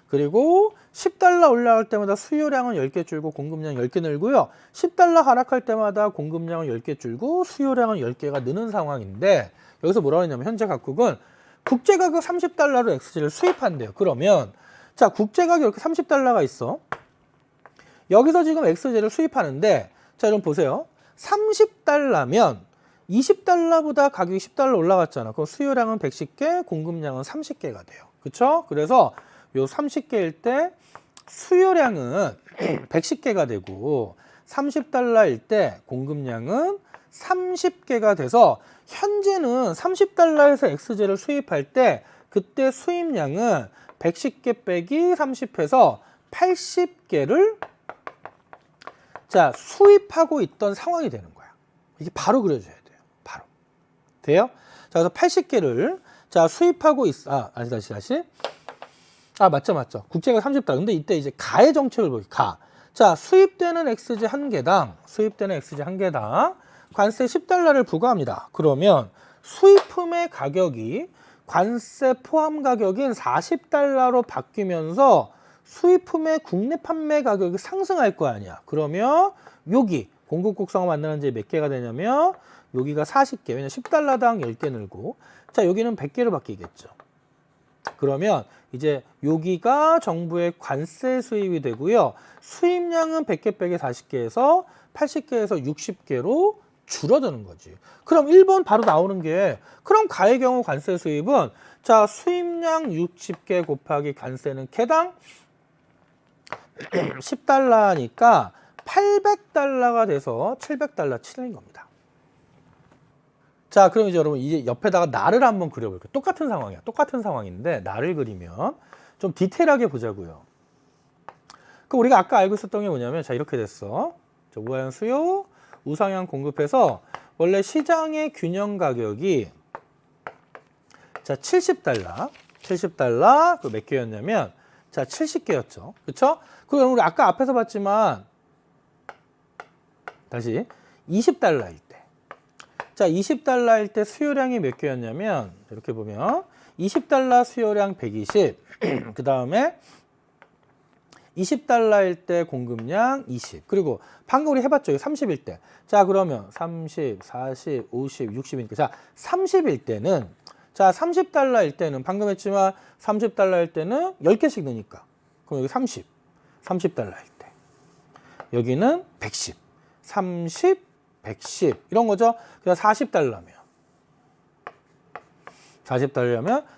그리고 10달러 올라갈 때마다 수요량은 10개 줄고 공급량 10개 늘고요. 10달러 하락할 때마다 공급량은 10개 줄고 수요량은 10개가 느는 상황인데 여기서 뭐라고 했냐면 현재 각국은 국제가격 30달러로 엑스제를 수입한대요. 그러면 자, 국제가격 이렇게 30달러가 있어. 여기서 지금 엑스제를 수입하는데 자, 여러분 보세요. 30달러면 20달러보다 가격이 10달러 올라갔잖아. 그럼 수요량은 110개, 공급량은 30개가 돼요. 그렇죠? 그래서 요 30개일 때 수요량은 110개가 되고 30달러일 때 공급량은 30개가 돼서 현재는 30달러에서 XZ를 수입할 때 그때 수입량은 110개 빼기 30해서 80개를 자 수입하고 있던 상황이 되는 거야. 이게 바로 그려줘야 돼요. 바로. 돼요? 자, 그래서 80개를 자 수입하고 있어. 다시. 맞죠. 국제가 30달러. 근데 이때 이제 가의 정책을 보기. 가. 자, 수입되는 XZ 한 개당 관세 10달러를 부과합니다. 그러면 수입품의 가격이 관세 포함 가격인 40달러로 바뀌면서 수입품의 국내 판매 가격이 상승할 거 아니야. 그러면 여기 공급 곡선을 만나는 게 몇 개가 되냐면 여기가 40개. 왜냐면 10달러당 10개 늘고 자, 여기는 100개로 바뀌겠죠. 그러면 이제 여기가 정부의 관세 수입이 되고요. 수입량은 100개 빼기 40개에서 80개에서 60개로 줄어드는 거지. 그럼 1번 바로 나오는 게 그럼 가의 경우 관세 수입은 자 수입량 60개 곱하기 관세는 개당 10달러니까 800달러가 돼서 700달러 치는 겁니다. 자, 그럼 이제 여러분 이제 옆에다가 날을 한번 그려볼게요. 똑같은 상황이야. 똑같은 상황인데 날을 그리면 좀 디테일하게 보자고요. 그럼 우리가 아까 알고 있었던 게 뭐냐면 자 이렇게 됐어. 자, 우하향 수요, 우상향 공급해서 원래 시장의 균형 가격이 자 70달러 그 몇 개였냐면 자 70개였죠. 그렇죠? 그럼 우리 아까 앞에서 봤지만 다시 20달러일 때 자 20달러일 때 수요량이 몇 개였냐면 이렇게 보면 20달러 수요량 120 그 다음에 20달러일 때 공급량 20 그리고 방금 우리 해봤죠. 30일 때 자 그러면 30, 40, 50, 60이니까 자 30일 때는 자 30달러일 때는 방금 했지만 30달러일 때는 10개씩 넣으니까 그럼 여기 30달러일 때 여기는 110 30, 110 이런 거죠. 그냥 40달러면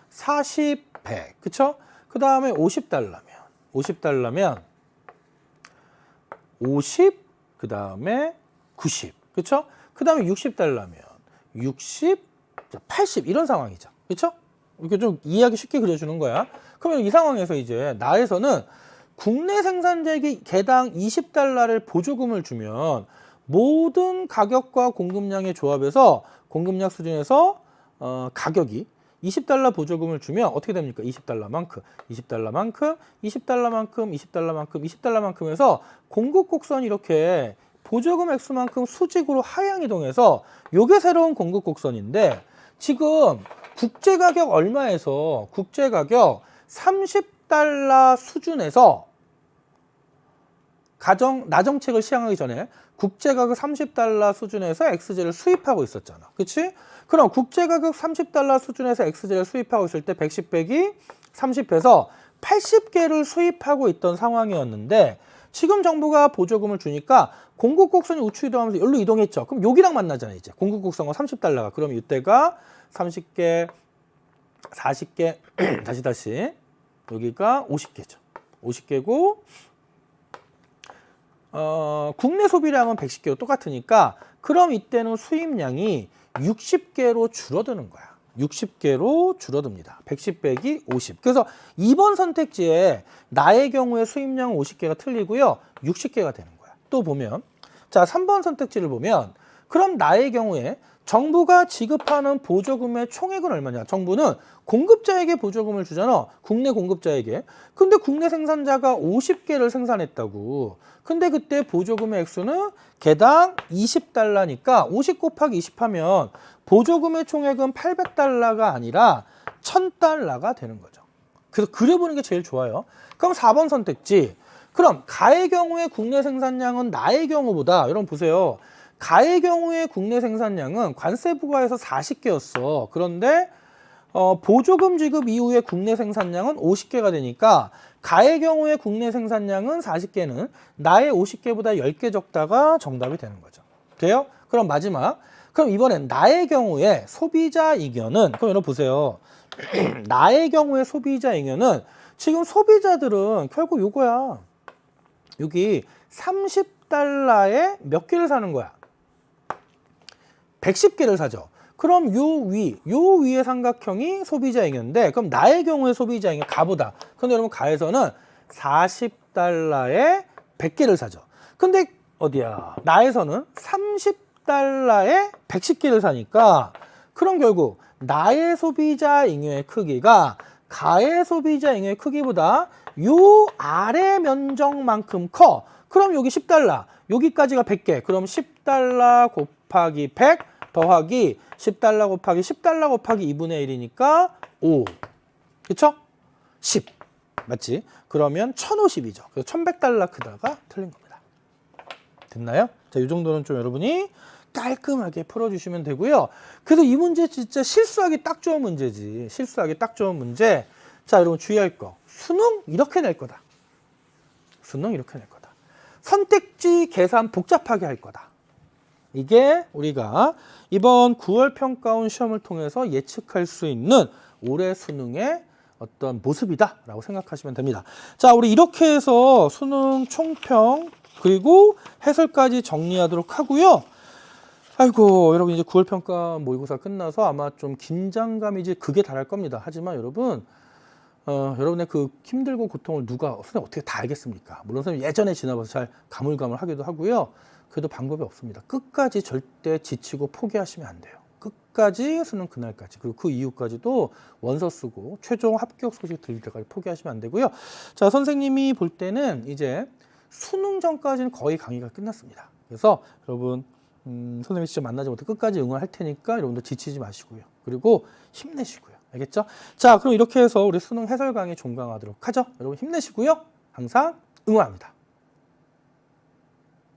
40, 100 그쵸? 그 다음에 50달러면 50 그 다음에 90 그쵸? 그 다음에 60달러면 60 80 이런 상황이죠. 그쵸? 이렇게 좀 이해하기 쉽게 그려주는 거야. 그러면 이 상황에서 이제 나에서는 국내 생산자에게 개당 20달러를 보조금을 주면 모든 가격과 공급량의 조합에서 공급량 수준에서 가격이 20달러 보조금을 주면 어떻게 됩니까? 20달러만큼 해서 공급 곡선이 이렇게 보조금 액수만큼 수직으로 하향 이동해서 요게 새로운 공급 곡선인데 지금 국제가격 얼마에서 국제가격 30달러 수준에서 나정책을 시행하기 전에 국제가격 30달러 수준에서 XZ를 수입하고 있었잖아. 그치? 그럼 국제가격 30달러 수준에서 XZ를 수입하고 있을 때 110 빼기 30해서 80개를 수입하고 있던 상황이었는데 지금 정부가 보조금을 주니까 공급곡선이 우측 이동하면서 여기로 이동했죠. 그럼 여기랑 만나잖아 이제. 공급곡선과 30달러가. 그럼 이때가 30개, 40개, 다시 여기가 50개죠. 50개고 국내 소비량은 110개로 똑같으니까 그럼 이때는 수입량이 60개로 줄어드는 거야. 60개로 줄어듭니다. 110 빼기 50. 그래서 2번 선택지에 나의 경우에 수입량은 50개가 틀리고요. 60개가 되는 거야. 또 보면 자 3번 선택지를 보면 그럼 나의 경우에 정부가 지급하는 보조금의 총액은 얼마냐? 정부는 공급자에게 보조금을 주잖아. 국내 공급자에게. 근데 국내 생산자가 50개를 생산했다고. 근데 그때 보조금의 액수는 개당 20달러니까 50 곱하기 20 하면 보조금의 총액은 800달러가 아니라 1000달러가 되는 거죠. 그래서 그려보는 게 제일 좋아요. 그럼 4번 선택지. 그럼 가의 경우에 국내 생산량은 나의 경우보다 여러분 보세요. 가의 경우에 국내 생산량은 관세 부과해서 40개였어. 그런데 보조금 지급 이후에 국내 생산량은 50개가 되니까 가의 경우에 국내 생산량은 40개는 나의 50개보다 10개 적다가 정답이 되는 거죠. 돼요? 그럼 마지막. 그럼 이번엔 나의 경우에 소비자 이견은 그럼 여러분 보세요. 나의 경우에 소비자 이견은 지금 소비자들은 결국 요거야. 여기 30달러에 몇 개를 사는 거야? 110개를 사죠. 그럼 요 위의 삼각형이 소비자잉여인데, 그럼 나의 경우에 소비자잉여 가보다. 근데 여러분 가에서는 40달러에 100개를 사죠. 근데 어디야? 나에서는 30달러에 110개를 사니까, 그럼 결국 나의 소비자 잉여의 크기가 가의 소비자 잉여의 크기보다 요 아래 면적만큼 커. 그럼 여기 10달러, 여기까지가 100개. 그럼 10달러 곱하기 100 더하기 10달러 곱하기 10달러 곱하기 2분의 1이니까 5. 그쵸? 10. 맞지? 그러면 1050이죠. 그래서 1100달러 크다가 틀린 겁니다. 됐나요? 자, 이 정도는 좀 여러분이 깔끔하게 풀어주시면 되고요. 그래서 이 문제 진짜 실수하기 딱 좋은 문제지. 실수하기 딱 좋은 문제. 자, 여러분 주의할 거. 수능 이렇게 낼 거다. 수능 이렇게 낼 거다. 선택지 계산 복잡하게 할 거다. 이게 우리가 이번 9월 평가원 시험을 통해서 예측할 수 있는 올해 수능의 어떤 모습이다라고 생각하시면 됩니다. 자, 우리 이렇게 해서 수능 총평 그리고 해설까지 정리하도록 하고요. 아이고, 여러분 이제 9월 평가 모의고사 끝나서 아마 좀 긴장감이 이제 극에 달할 겁니다. 하지만 여러분, 여러분의 그 힘들고 고통을 누가 선생님 어떻게 다 알겠습니까? 물론 선생님 예전에 지나봐서 잘 가물가물하기도 하고요. 그래도 방법이 없습니다. 끝까지 절대 지치고 포기하시면 안 돼요. 끝까지 수능 그날까지, 그리고 그 이후까지도 원서 쓰고 최종 합격 소식 들릴 때까지 포기하시면 안 되고요. 자, 선생님이 볼 때는 이제 수능 전까지는 거의 강의가 끝났습니다. 그래서 여러분 선생님이 직접 만나지 못해 끝까지 응원할 테니까 여러분들 지치지 마시고요. 그리고 힘내시고요. 알겠죠? 자, 그럼 이렇게 해서 우리 수능 해설 강의 종강하도록 하죠. 여러분 힘내시고요. 항상 응원합니다.